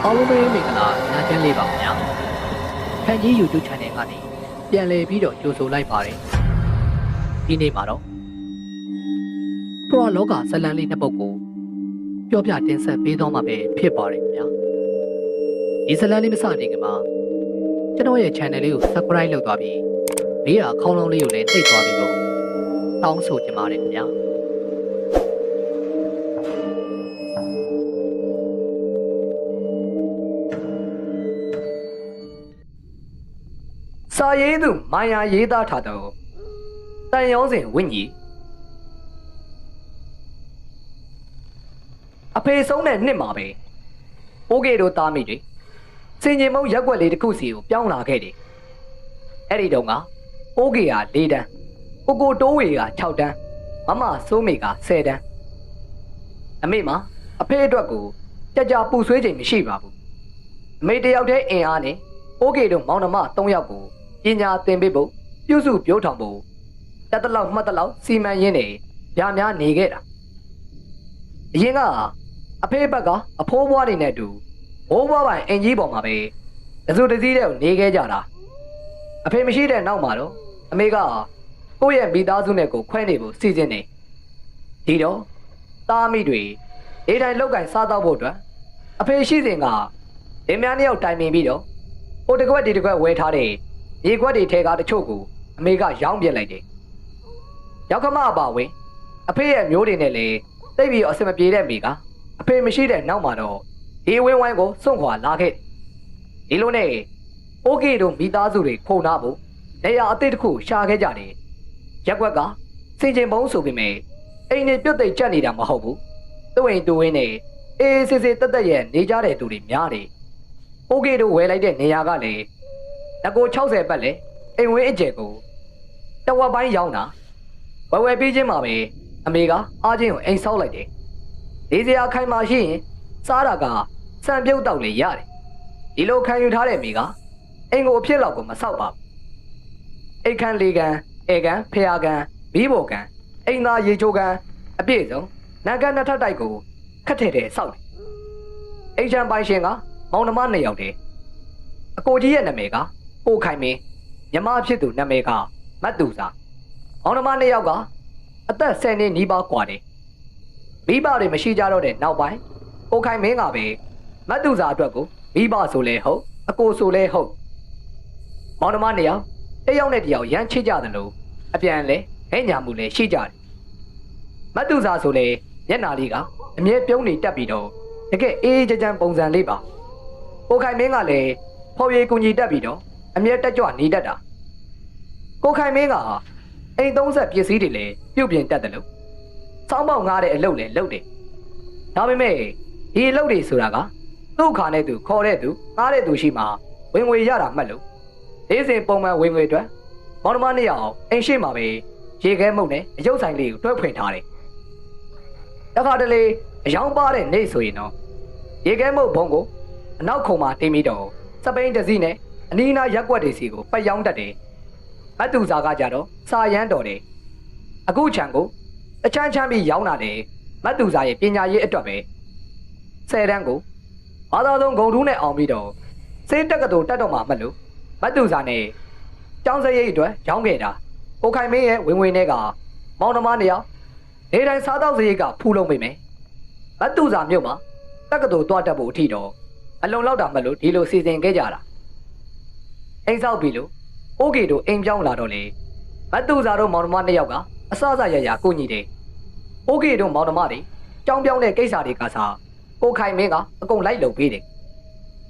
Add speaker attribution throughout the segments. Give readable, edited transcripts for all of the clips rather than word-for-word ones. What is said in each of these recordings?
Speaker 1: အားလုံးပဲမင်္ဂလာညချမ်းလေးပါခင်ဗျာခန့်ကြီး YouTube Channel ကနေပြန်လည်ပြီးတော့ကြိုဆိုလိုက်ပါတယ်ဒီနေ့မှာတော့ပရောလောကဇလန်လေးနှစ်ပုဒ်ကိုပြောပြတင်ဆက်ပေးသွားမှာပဲဖြစ်ပါတယ်ခင်ဗျာဒီဇလန်လေးမစတင်ခင်မှာကျွန်တော်ရဲ့ channel လေးကို subscribe လုပ်သွားပြီးဘေးကခေါင်းလုံးလေးကိုလည်းနှိပ်သွားပြီးတော့တောင်းဆိုချင်ပါတယ်ခင်ဗျာစာရေးသူမာယာရေးသားထားသောတန်ရောစဉ်ဝိညာဉ်အဖေဆုံးတဲ့နှစ်မှာပဲအိုးကေတို့သားမိတွေစင်ကြီးမုံရက်ွက်လေးတစ်ခုစီကိုပြောင်းလာခဲ့တယ်အဲ့ဒီတုန်းကအိုးကေက4တန်းကိုတိုးဝေက6တန်းမမစိုးမေက10တန်းအမေမှာအဖေအတွက်ကိုကြပူဆွေးချိန်မရှိပါဘူးအမေတယောက်တည်းအင်အားနဲ့အိုးကေတို့မောင်နှမ3ယောက်ကိုပညာသင်ပေးဖို့ပြုစုပြောထောင်ဖို့တက်တလောက်မှတ်တလောက်စီမံရင်းနေဗျာများနေခဲ့တာအရင်ကအဖေဘက်ကအဖိုးဘွားတွေနဲ့အတူဘိုးဘွားပိုင်အင်ကြီးပေါ်မှာပဲတစုတစည်းတဲ့နေခဲ့ကြတာအဖေမရှိတဲ့နောက်မှာတော့အမေကကိုယ့်ရဲ့မိသားစုနဲ့ကိုခွဲနေဖို့စီစဉ်နေဒီတော့သားမိတွေအေးတိုင်းလောက်ကင်စားတော့ဖို့အတွက်အဖေရှိစဉ်ကလင်းများနှစ်ယောက်တိုင်ပင်ပြီးတော့ဟိုတစ်ခွက်ဒီတစ်ခွက်ဝဲထားတဲ့ရေခွက်တွေထဲကတချို့ကိုအမေကရောင်းပြလိုက်တယ်ရောက်ခမအပါဝင်အဖေရဲ့မျိုးတွေနဲ့လည်းတိတ်ပြီးအဆင်မပြေတဲ့မိကအဖေမရှိတဲ့နောက်မှာတော့ဒီဝင်းဝိုင်းကိုစွန့်ခွာလာခဲ့ဒီလိုနဲ့အိုးကေတို့မိသားစုတွေခုံနာဖို့နေရာအသစ်တစ်ခုရှာခဲ့ကြတယ်ရက်ွက်ကစင်ကျင်ဘုံဆိုပေမဲ့အိမ်နေပြုတ်သိပ်ကြက်နေတာမဟုတ်ဘူးသူ့အိမ်တူဝင်းနဲ့အေးစစ်စစ်တက်တက်ရဲ့နေကြတဲ့သူတွေများတယ်အိုးကေတို့ဝယ်လိုက်တဲ့နေရာကလည်းတကို60ပတ်လေအိမ်ဝင်းအကျယ်ကိုတဝက်ပိုင်းရောင်းတာဝယ်ပြီးချင်းမှာပဲအမေကအားချင်းကိုအိမ်ဆောက်လိုက်တယ်ဒီစရာခိုင်မာရှိရင်စားတာကစံပြုတ်တော့လေရတယ်ဒီလိုခံယူထားတဲ့မိကအိမ်ကိုအဖြစ်လောက်ကိုမဆောက်ပါဘူးအိတ်ခမ်းလေးကန်ဧကန်ဖျာကန်ဘီးဘော်ကန်အိမ်သားရေချိုးကန်အပြည့်စုံနန်ကန်နှစ်ထပ်တိုက်ကိုခက်ထဲထဲဆောက်တယ်အိမ်ချမ်းပိုင်ရှင်ကမောင်နှမ2ယောက်တည်းအကိုကြီးရဲ့နာမည်ကကိုခိုင်မင်းမြမဖြစ်သူနာမည်ကမတ်သူစာမောင်နှမ2ယောက်ကအသက်10နှစ်နီးပါးกว่าတယ်မိဘတွေမရှိကြတော့တဲ့နောက်ပိုင်းကိုခိုင်မင်းကပဲမတ်သူစာအတွက်ကိုမိဘဆိုလဲဟုတ်အကိုဆိုလဲဟုတ်မောင်နှမ2ယောက်တယောက်နဲ့တယောက်ရမ်းချစ်ကြတယ်လို့အပြန်လဲဟဲ့ညာမှုလဲရှိကြတယ်မတ်သူစာဆိုလဲမျက်နာလေးကအမြဲပြုံးနေတက်ပြီးတော့တကယ်အေးကြမ်းပုံစံလေးပါကိုခိုင်မင်းကလည်းဖော်ရည်ကူညီတက်ပြီးတော့အမြဲတက်ကြွနေတတ်တာကိုခိုင်မင်းကအိမ်30ပစ္စည်းတွေလည်းပြုတ်ပြင်တတ်တယ်လို့စောင်းပေါက်ငားတဲ့အလုပ်လည်းလုပ်တယ်ဒါပေမဲ့ဒီအလုပ်တွေဆိုတာကသူ့ခါနဲ့သူခေါ်တဲ့သူငားတဲ့သူရှိမှဝင်ငွေရတာမှတ်လို့ဒေးစင်ပုံမှန်ဝင်ငွေအတွက်မောင်နှမ2ယောက်အိမ်ရှိမှာပဲရေခဲမုတ်နဲ့အယုတ်ဆိုင်လေးကိုတွဲဖွင့်ထားတယ်တခါတလေအယောင်ပါတဲ့နေ့ဆိုရင်တော့ရေခဲမုတ်ဘုံကိုအနောက်ခုံမှာတင်ပြီးတော့စပိန်တစည်းနဲ့အနီးနားရက်ွက်တွေစီကိုပတ်ရောင်းတတ်တယ်မတ်သူစာကကြတော့စာရမ်းတော်တယ်အခုချံကိုတချမ်းချမ်းပြီးရောင်းတာတယ်မတ်သူစာရဲ့ပညာရေးအတွက်ပဲ10တန်းကိုဘာသာသုံးဂုံထူးနဲ့အောင်ပြီးတော့စေးတက်ကတူတက်တော့မှမလို့မတ်သူစာနဲ့ကျောင်းစရိတ်အတွက်ရောင်းခဲ့တာကိုခိုင်မင်းရဲ့ဝင်တွေကမောင်နှမ2ယောက်နေတိုင်းစားတော့စရိတ်ကဖူးလုံးမိမယ်မတ်သူစာမြို့မှာတက်ကတူတွားတက်ဖို့အထီတော့အလုံလောက်တာမလို့ဒီလိုစီစဉ်ခဲ့ကြတာအိမ်ဆောက်ပြီလို့အိုးကေတို့အိမ်ပြောင်းလာတော့လေမတ်သူစာတို့မောင်နှမ2ယောက်ကအစအစရရကိုညီတယ်အိုးကေတို့မောင်နှမတွေကြောင်းပြောင်းတဲ့ကိစ္စတွေကစားကိုခိုင်မင်းကအကုန်လိုက်လုပ်ပေးတယ်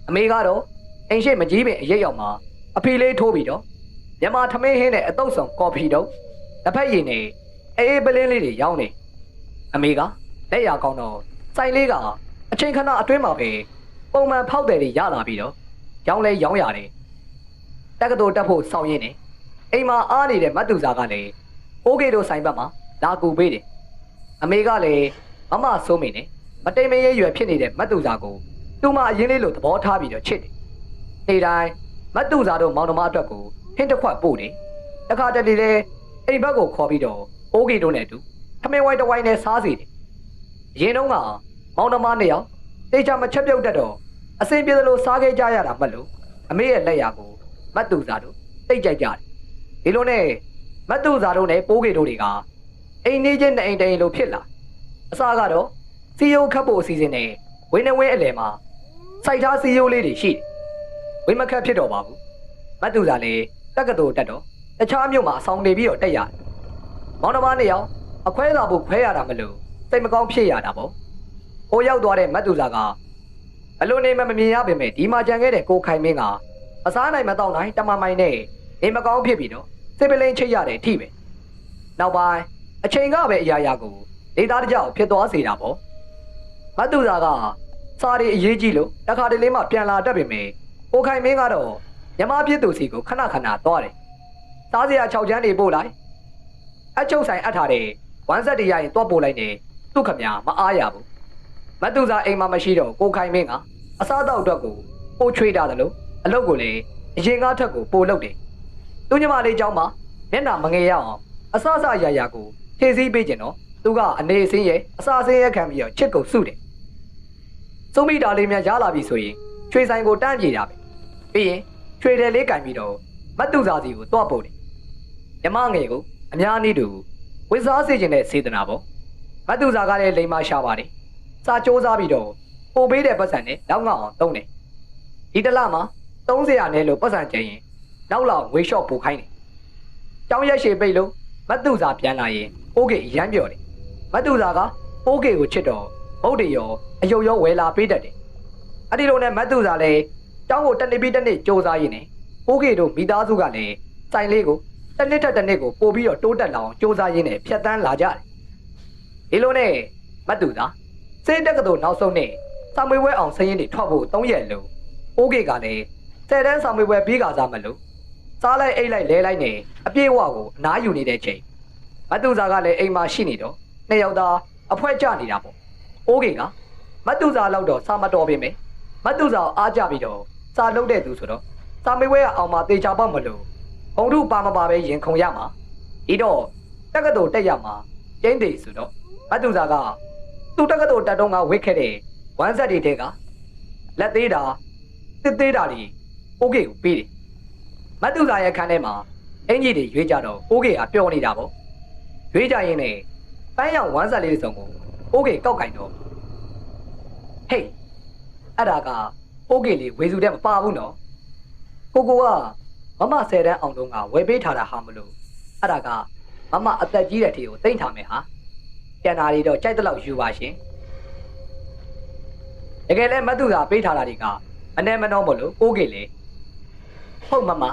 Speaker 1: အမေကတော့အိမ်ရှိမကြီးပင်အရိပ်ရောက်မှာအဖေလေးထိုးပြီးတော့မြန်မာထမင်းဟင်းနဲ့အတုပ်ဆောင်ကော်ဖီတော့တစ်ဖက်ရည်နဲ့အေးပလင်းလေးတွေရောင်းနေအမေကလက်ရကောင်းတော့စိုင်လေးကအချိန်ခဏအတွင်းမှာပဲပုံမှန်ဖောက်တယ်တွေရလာပြီးတော့ရောင်းလဲရောင်းရတယ်တက်ကတူတက်ဖို့စောင်းရင်းနေအိမ်မှာအားနေတဲ့မတ်သူစာကလည်းအိုးကေတို့ဆိုင်ဘက်မှာလာကူပေးတယ်အမေကလည်းမမဆိုးမိနေမတိမ်မရဲရွယ်ဖြစ်နေတဲ့မတ်သူစာကိုသူမအရင်လေးလိုသဘောထားပြီးတော့ချစ်တယ်ဒီတိုင်းမတ်သူစာတို့မောင်နှမအတွက်ကိုဟင်းတစ်ခွက်ပို့တယ်တခါတလေလေအိမ်ဘက်ကိုခေါ်ပြီးတော့အိုးကေတို့နဲ့အတူထမင်းဝိုင်းတစ်ဝိုင်းနဲ့စားစီတယ်အရင်တုန်းကမောင်နှမ2ယောက်တေချာမချက်ပြုတ်တတ်တော့ အစင်ပြေသလိုစားခဲ့ကြရတာမလို့အမေရဲ့လက်ရာကိုမတ်သူစာတို့တိတ်ကြိုက်ကြတယ်ဒီလိုနဲ့မတ်သူစာတို့နဲ့ပိုးကေတို့တွေကအိမ်နေချင်းနဲ့အိမ်တိုင်လိုဖြစ်လာအစားကတော့စီယိုခတ်ဖို့အစီအစဉ်နဲ့ဝင်းနေဝင်းအလယ်မှာစိုက်ထားစီယိုလေးတွေရှိတယ်ဝင်းမခတ်ဖြစ်တော့ပါဘူးမတ်သူစာလည်းတက္ကသိုလ်တက်တော့တခြားမြို့မှာအဆောင်နေပြီးတော့တက်ရတယ်မောင်နှမနှစ်ယောက်အခွဲစာဖို့ခွဲရတာမလို့စိတ်မကောင်းဖြစ်ရတာပေါ့ဟိုရောက်သွားတဲ့မတ်သူစာကအလိုနေမမြင်ရပါပဲဒီမှာကြံခဲ့တဲ့ကိုခိုင်မင်းကအစားနိုင်မတော့နိုင်တမမိုင်နဲ့နေမကောင်းဖြစ်ပြီးတော့စစ်ပလင်းချိတ်ရတဲ့အထိပဲနောက်ပိုင်းအချိန်ကပဲအရာရာကိုဒေတာတကြောက်ဖြစ်သွားစေတာပေါ့မတ်သူစာကစားရီအရေးကြီးလို့တခါတလေမှပြန်လာတတ်ပေမဲ့ကိုခိုင်မင်းကတော့မြမပြစ်သူစီကိုခဏခဏသွားတယ်စားစရာ6ချမ်းတွေပို့လိုက်အချုပ်ဆိုင်အပ်ထားတဲ့ဝမ်းဆက်တွေရရင်တွားပို့လိုက်နေသူ့ခမမအားရဘူးမတ်သူစာအိမ်မှာမရှိတော့ကိုခိုင်မင်းကအစားအသောက်အတွက်ကိုပို့ချွေးတာတယ်လို့အလုပ်ကိုလည်းအရင်ကားထက်ကိုပို့လုပ်တယ်သူညမလေးเจ้าမှာမျက်နှာမငယ်ရအောင်အစအရာရာကိုဖြည့်ဆည်းပေးခြင်းတော့သူကအနေအစင်းရဲ့အစာစင်းရဲ့ခံပြီးတော့ချစ်ကိုစုတယ်စုံမိတာလေးများရလာပြီဆိုရင်ချွေဆိုင်ကိုတန်းပြေတာပဲပြီးရင်ချွေတယ်လေးကင်ပြီးတော့မတ်သူစာစီကိုတွားပို့တယ်ညမငယ်ကိုအများနည်းတူဝစ်စားစေခြင်းနဲ့စေတနာပေါ့မတ်သူစာကလည်းလိမ်မရှာပါတယ်စာစူးစားပြီးတော့ပို့ပေးတဲ့ပတ်စံနဲ့လောက်ငေါအောင်သုံးတယ်ဒီတလမှာ30ရာနဲ့လို့ပတ်စံကျရင်နောက်လောက်ဝေရှော့ပို့ခိုင်းတယ်ကျောင်းရက်ရှည်ပိတ်လို့မတ်သူစာပြန်လာရင်အိုးကေရမ်းပြော်တယ်မတ်သူစာကအိုးကေကိုချစ်တော့ဘုတ်တရောအယုတ်ရောဝယ်လာပေးတတ်တယ်အဲ့ဒီလိုနဲ့မတ်သူစာလည်းကျောင်းကိုတစ်နှစ်ပြီးတစ်နှစ်စူးစားရင်းနဲ့အိုးကေတို့မိသားစုကလည်းစိုင်လေးကိုတစ်နှစ်ထက်တစ်နှစ်ကိုပို့ပြီးတော့တိုးတက်လာအောင်စူးစားရင်းနဲ့ဖြတ်တန်းလာကြတယ်ဒီလိုနဲ့မတ်သူစာစိတ်တက်ကတော်နောက်ဆုံးနဲ့စာမေးပွဲအောင်စရင်တွေထွက်ဖို့3ရက်လို့အိုးကေကလည်း10တန်းစာမေးပွဲပြီးကစားမလို့စားလိုက်အိတ်လိုက်လဲလိုက်နေအပြေဝကိုအနားယူနေတဲ့ချိန်မတ်သူစာကလည်းအိမ်မှာရှိနေတော့နှစ်ယောက်သားအဖွဲကျနေတာပေါ့အိုးကေကမတ်သူစာလောက်တော့စာမတော်ပြင်မယ်မတ်သူစာအားကြပြီးတော့စာလုံးတဲ့သူဆိုတော့စာမေးပွဲအောင်မှာတေချာပေါက်မလို့ဘုံထုပါမပါပဲရင်ခုန်ရမှာဒီတော့တက္ကသိုလ်တက်ရမှာကျင်းသေးဆိုတော့မတ်သူစာကသူ့တက္ကသိုလ်တက်တော့ကဝစ်ခဲ့တဲ့ဝမ်းဆက်တွေတဲကလက်သေးတာတစ်သေးတာတွေအိုးကေကိုပေးတယ်မတ်သူစာရဲ့ခန်းထဲမှာအင်ကြီးတွေရွေးကြတော့အိုးကေကပျော်နေတာပေါ့ရွေးကြရင်းနဲ့ပန်းရောင်ဝမ်းဆက်လေးစုံကိုအိုးကေကောက်ကင်တော့ဟေးအဲ့ဒါကအိုးကေလေးဝေစုတဲ့မပါဘူးနော်ကိုကမမ10တန်းအောင်တုန်းကဝယ်ပေးထားတာဟာမလို့အဲ့ဒါကမမအသက်ကြီးတဲ့ထီကိုတိမ့်ထားမယ်ဟာကျန်တာတွေတော့ကြိုက်တဲ့လောက်ယူပါရှင်တကယ်လဲမတ်သူစာပေးထားတာတွေကအနဲ့မနှောမလို့အိုးကေလေဟုတ်မမ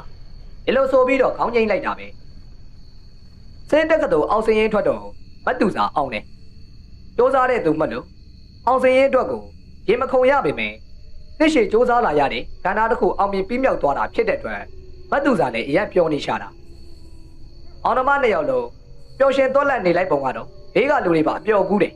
Speaker 1: ဒီလိုဆိုပြီးတော့ခေါင်းငိမ့်လိုက်တာပဲစင်းတက်ကတော်အောင်စင်းရင်ထွက်တော့မတ်သူစာအောင်တယ်စူးစားတဲ့သူမလို့အောင်စင်းရင်အတွက်ကိုရေမခုံရပေမဲ့သိရှိစူးစားလာရတဲ့ကဏ္ဍတစ်ခုအောင်မြင်ပြီးမြောက်သွားတာဖြစ်တဲ့အတွက်မတ်သူစာလည်းအရင်ပြောနေရှာတာအောင်နှမနှစ်ယောက်လုံးပျော်ရှင်သွားလက်နေလိုက်ပုံကတော့ဘေးကလူတွေပါအပျော်ကူးတယ်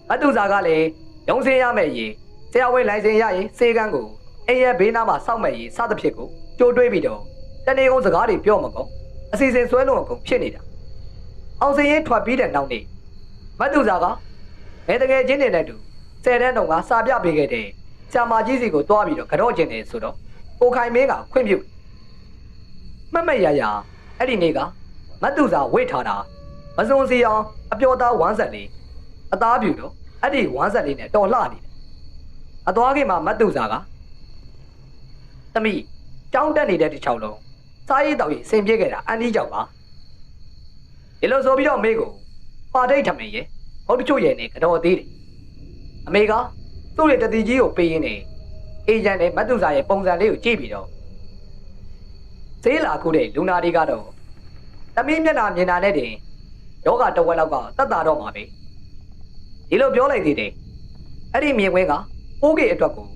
Speaker 1: မတ်သူစာကလည်းရုံစင်းရမယ်ရေဆရာဝန်လိုင်စင်ရရင်စေကန်းကိုအိမ်ရဲ့ဘေးနားမှာစောင့်မဲ့ရေစသဖြင့်ကိုကြိုးတွေးပြီးတော့တနေ့ကုန်စကားတွေပြောမကုန်အစီအစဉ်ဆွဲလုံးအကုန်ဖြစ်နေတာအောင်စင်ရင်ထွက်ပြီးတဲ့နောက်နေ့မတ်သူစာကငယ်တကယ်ချင်းနေတဲ့တူ10တန်းတုန်းကစာပြပေးခဲ့တဲ့ဆရာမကြီးစီကိုတွားပြီးတော့ကြော့ကျင်တယ်ဆိုတော့ကိုခိုင်မင်းကခွင့်ပြုမမရရအဲ့ဒီနေ့ကမတ်သူစာဝိတ်ထားတာမစုံစီအောင်အပျော်သားဝမ်းဆက်လေးအသားပြူတော့အဲ့ဒီဝမ်းဆက်လေးနဲ့တော်လှနေတယ်အသွားခင်မှာမတ်သူစာကသမီးကြောင်းတက်နေတဲ့တစ်ချောင်းလုံးစားရည်တောက်ရည်ဆင်ပြေခဲ့တာအန်ဒီကြောင့်ပါဒီလိုဆိုပြီးတော့အမေကိုပါဒိတ်ထမင်းရဲ့ဟောတချို့ရဲ့နဲ့ကတော့သေးတယ်အမေကသူ့ရဲ့တတိကြီးကိုပေးရင်းနဲ့အေဂျင့်နဲ့မတ်သူစာရဲ့ပုံစံလေးကိုကြည့်ပြီးတော့ဈေးလာခုတဲ့လူနာတွေကတော့သမီးမျက်နှာမြင်တာနဲ့တင်ယောဂတဝက်လောက်ကတတ်တာတော့မှာပဲဒီလိုပြောလိုက်သေးတယ်အဲ့ဒီမြင်ကွင်းကအိုးကေအတွက်ကို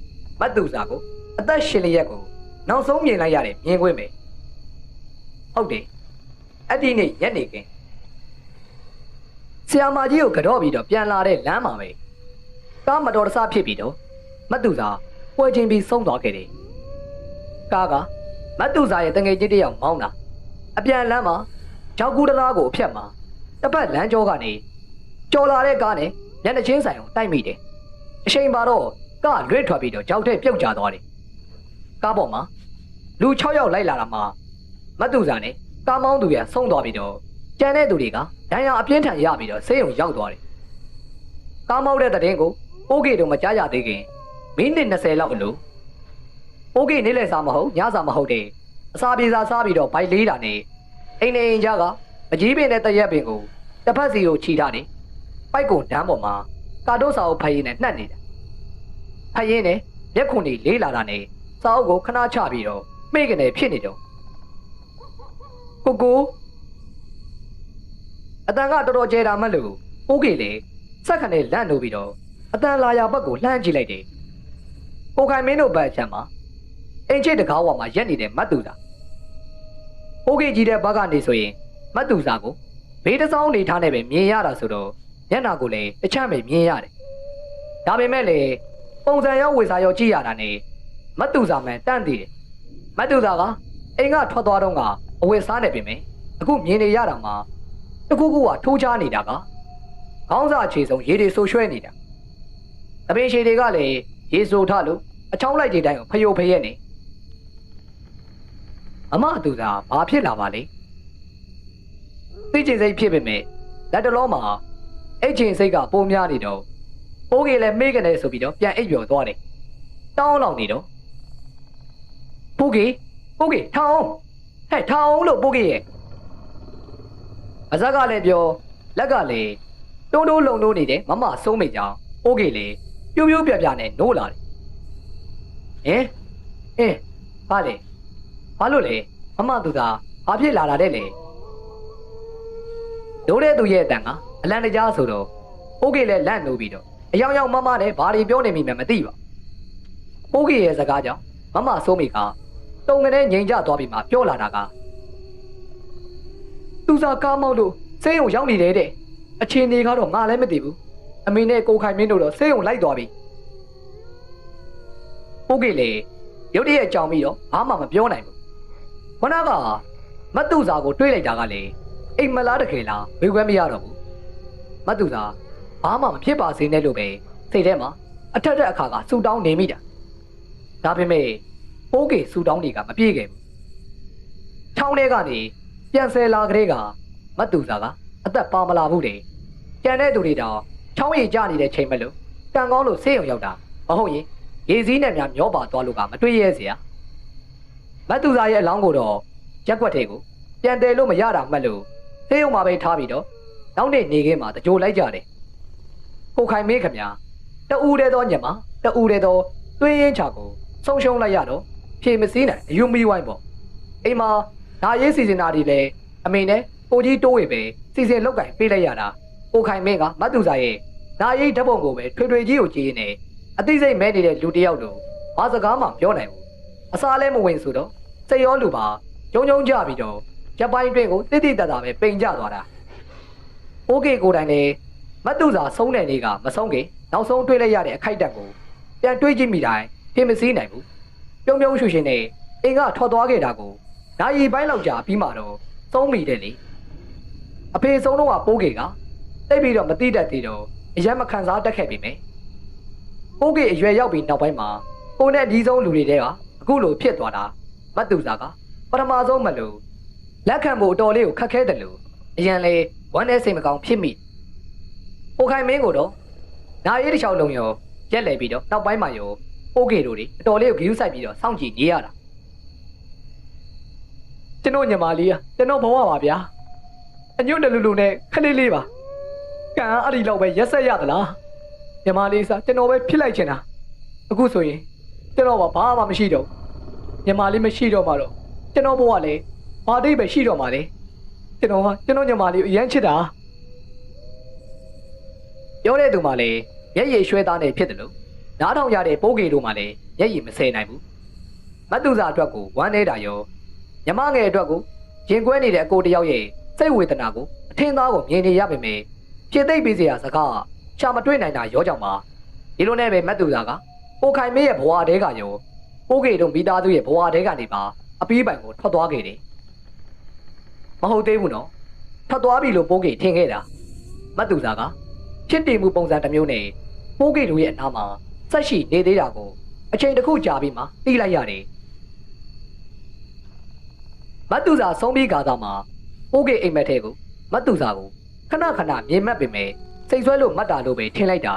Speaker 1: မတ်သူစာကိုအသက်ရှင်လျက်ကိုနောက်ဆုံးမြင်လိုက်ရတဲ့မြင်ကွင်းပဲဟုတ်တယ်အဲ့ဒီနေ့ရက်နေကင်းဆရာမကြီးကိုကြော့ပြီးတော့ပြန်လာတဲ့လမ်းမှာပဲကားမတော်တဆဖြစ်ပြီးတော့မတ်သူစာပွဲချင်းပြီးဆုံးသွားခဲ့တယ်ကားကမတ်သူစာရဲ့တငယ်ချင်းတယောက်မောင်းတာအပြန်လမ်းမှာကြောက်ကူတလားကိုအဖြတ်မှာတစ်ပတ်လမ်းကျောကနေကြော်လာတဲ့ကားနဲ့ညနေချင်းဆိုင်ကိုတိုက်မိတယ်အချိန်ပါတော့က လွဲထွက်ပြီးတော့ကြောက်တဲ့ပြုတ်ကျသွားတယ်ကားပေါ်မှာလူ6ယောက်လိုက်လာတာမှာမတ်သူစာနဲ့ကားမောင်းသူရဆုံးသွားပြီးတော့ကြံတဲ့သူတွေကဒဏ်ရာအပြင်းထန်ရပြီးတော့ဆေးရုံရောက်သွားတယ်ကားမောင်းတဲ့တဲ့င်းကိုပိုးကေတို့မကြားရသေးခင်မိနစ်20လောက်အလိုပိုးကေနေလဲစားမဟုတ်ညစားမဟုတ်တဲ့အစာပြေစာစားပြီးတော့ဘိုက်လေးတာနဲ့အိမ်နေအိမ်ကြားကအကြီးပင်နဲ့တရက်ပင်ကိုတစ်ဖက်စီကိုခြိထားတယ်ပိုက်ကုံတန်းပေါ်မှာကာတို့စာအုပ်ဖယင်းနဲ့နှက်နေတာဖယင်းနဲ့ရက်ခွန်တွေလေးလာတာနဲ့စာအုပ်ကိုခဏချပြီးတော့မိကနေဖြစ်နေတော့ကိုအတန်ကတော်တော်ကျဲတာမှလို့ပိုးကေလေစက်ခနဲ့လန့်လို့ပြီးတော့အတန်လာရဘက်ကိုလှမ်းကြည့်လိုက်တယ်ကိုခိုင်မင်းတို့ဘက်အချက်မှာအင်ချစ်တကားဝါမှာရက်နေတဲ့မတ်သူစာပိုးကေကြီးတဲ့ဘက်ကနေဆိုရင်မတ်သူစာကိုဘေးတစောင်းနေထားနေပဲမြင်ရတာဆိုတော့ညနာကိုလည်းတချမ်းပဲမြင်ရတယ်ဒါပေမဲ့လေပုံစံရောဝေစာရောကြည့်ရတာနဲ့မတ်သူစာမှန်တန့်သေးတယ်မတ်သူစာကအိမ်ကထွက်သွားတော့ကအဝတ်စားနေပြီမယ်အခုမြင်နေရတာမှာတကူကူကထိုးချနေတာကခေါင်းစာအခြေဆုံးရေတွေဆိုရွှဲနေတာအပင်ရှည်တွေကလည်းရေဆိုထလို့အချောင်းလိုက်တဲ့တိုင်းကိုဖယိုဖယက်နေအမသူသာဘာဖြစ်လာပါလဲသိချင်စိတ်ဖြစ်ပေမဲ့လက်တလုံးမှာအိတ်ချင်စိတ်ကပိုများနေတော့ပိုးကြီးလည်းမေးကနေဆိုပြီးတော့ပြန်အိပ်ပျော်သွားတယ်တောင်းလောက်နေတော့ပိုးကြီးထောင်းဟဲ့ထောင်းလို့ပိုးကြီးရဲ့အစကလည်းပြောလက်ကလည်းတိုးလုံနေတယ်မမဆုံးမိကြောင်ပိုးကြီးလည်းပြူးပြပြနဲ့နိုးလာတယ်ဘာလို့လဲမမသူသာဘာဖြစ်လာတာတဲ့လေဒိုးတဲ့သူရဲ့အတန်ကအလန်တကြားဆိုတော့ပိုးကြီးလည်းလန့်နိုးပြီးတော့အယောင်ယောင်မမနဲ့ဘာတွေပြောနေမိမှမသိပါပိုးကြီးရဲ့စကားကြောင့်မမဆုံးမိကတုံကနေငိန်ကြသွားပြီးမှပြောလာတာကသူစားကားမောက်လို့ဆေးရုံရောက်နေတယ်တဲ့အခြေအနေကတော့ငါလည်းမသိဘူးအမေနဲ့ကိုခိုင်မင်းတို့တော့ဆေးရုံလိုက်သွားပြီပိုးကြီးလေရုတ်တရက်ကြောင်ပြီးတော့ဘာမှမပြောနိုင်ဘူးခဏကမတ်သူစာကိုတွေးလိုက်တာကလေအိမ်မလားတကယ်လားဝေခွဲမရတော့ဘူးမတ်သူစာဘာမှမဖြစ်ပါစေနဲ့လို့ပဲစိတ်ထဲမှာအထက်အခါကစူတောင်းနေမိတာဒါပေမဲ့ပိုးကေစူတောင်းတွေကမပြေခဲ့ဘူးချောင်းထဲကနေပြန်ဆဲလာကလေးကမတ်သူစာကအသက်ပါမလာဘူးတဲ့ကြံတဲ့သူတွေတော့ချောင်းရည်ကျနေတဲ့ချိန်မလို့တန်ကောင်းလို့ဆေးရုံရောက်တာမဟုတ်ရင်ရေစည်းနဲ့များမျောပါသွားလို့ကမတွေ့ရဲเสียမတ်သူစာရဲ့အလောင်းကိုတော့ရက်ွက်တဲ့ကိုပြန်တယ်လို့မရတာမှတ်လို့ဆေးရုံမှာပဲထားပြီးတော့နောက်နေ့နေခင်းမှာတကြိုလိုက်ကြတယ်ကိုခိုင်မေးခမတူတဲ့တော့ညမတူတဲ့တော့သွေးရင်းချကိုဆုံးရှုံးလိုက်ရတော့ဖြေမစည်းနိုင်အယူမီဝိုင်းပေါ့အိမ်မှာဒါရေးစီစဉ်တာတွေလည်းအမေနဲ့ကိုကြီးတိုးဝေပဲစီစဉ်လောက်ကင်ပေးလိုက်ရတာကိုခိုင်မင်းကမတ်သူစာရဲ့ဒါရေးဓာတ်ပုံကိုပဲထွေထွေကြီးကိုကြည့်နေအသိစိတ်မဲနေတဲ့လူတယောက်တို့ဘာစကားမှပြောနိုင်ဘူးအစားလဲမဝင်ဆိုတော့စိတ်ရောလူပါဂျုံကြပြီးတော့ရပ်ပိုင်းတွင်ကိုတိတိတတ်တာပဲပိန်ကြသွားတာโอเคကိုတိုင်လည်းမတ်သူစာဆုံးတဲ့နေ့ကမဆုံးခင်နောက်ဆုံးတွေးလိုက်ရတဲ့အခိုက်အတန့်ကိုပြန်တွေးကြည့်မိတိုင်းပြင်မစည်းနိုင်ဘူးပြုံးရွှေရှင်နဲ့အင်ကထွက်သွားခဲ့တာကိုနာရီပိုင်းလောက်ကြာပြီးမှတော့သုံးမိတယ်လေအဖေဆုံးတော့ပိုးကေကတိတ်ပြီးတော့မတိတတ်သေးတော့အရက်မခံစားတတ်ခဲ့ပြီမယ်ပိုးကေအရွယ်ရောက်ပြီးနောက်ပိုင်းမှာကိုနဲ့ဒီဆုံးလူတွေတဲကအခုလိုဖြစ်သွားတာမတ်သူစာကပထမဆုံးမလို့လက်ခံဖို့အတော်လေးကိုခက်ခဲတယ်လို့အရန်လေဝမ်းနဲ့စိတ်မကောင်းဖြစ်မိကိုခိုင်မင်းကိုတော့နာရီတစ်ချောင်းလုံးရောရက်လဲပြီးတော့နောက်ပိုင်းမှာရောပိုးကေတို့တွေအတော်လေးကိုဂရုစိုက်ပြီးတော့စောင့်ကြည့်နေရတာကျွန်တော်ညီမလေးอ่ะကျွန်တော်ဘဝပါဗျာအညွန့်တလူလူနဲ့ခလေးလေးပါကံအဲ့ဒီလောက်ပဲရက်ဆက်ရသလားညီမလေးစားကျွန်တော်ပဲဖြစ်လိုက်ချင်တာအခုဆိုရင်ကျွန်တော်ဘာမှမရှိတော့ညီမလေးမရှိတော့မှတော့ကျွန်တော်ဘဝလည်းဘာတိတ်ပဲရှိတော့မှလေကျွန်တော်ညီမလေးကိုအရန်ချစ်တာပြောတဲ့သူမှလည်းရက်ရည်ရွှဲသားနေဖြစ်တယ်လို့နားထောင်ရတဲ့ပိုးကေတို့မှလည်းရက်ရည်မဆယ်နိုင်ဘူးမတ်သူစာအတွက်ကိုဝမ်းနေတာရောညမငယ်အတွက်ကိုရင်ကွဲနေတဲ့အကိုတယောက်ရဲ့စိတ်ဝေဒနာကိုအထင်သားကိုမြင်နေရပေမဲ့ဖြည့်သိမ့်ပေးစရာစကားရှာမတွေ့နိုင်တာရောကြောင့်ပါဒီလိုနဲ့ပဲမတ်သူစာကကိုခိုင်မေးရဲ့ဘဝတဲကရောပိုးကေတို့မိသားစုရဲ့ဘဝတဲကနေပါအပီးပိုင်ကိုထွက်သွားခဲ့တယ်မဟုတ်သေးဘူးနော်ထွက်သွားပြီလို့ပိုးကေထင်ခဲ့တာမတ်သူစာကဖြစ်တည်မှုပုံစံတစ်မျိုးနဲ့ပိုးကေတို့ရဲ့အနားမှာစ ဆက်ရှိနေသေးတာကိုအချိန်တစ်ခုကြာပြီးမှသိလိုက်ရတယ်မတ်သူစာဆုံးပြီးကားသားမှာပိုးကေအိမ်မက်ထဲကိုမတ်သူစာကိုခဏခဏမြင်မှတ်ပေမဲ့စိတ်ဆွဲလို့မှတ်တာလို့ပဲထင်လိုက်တာ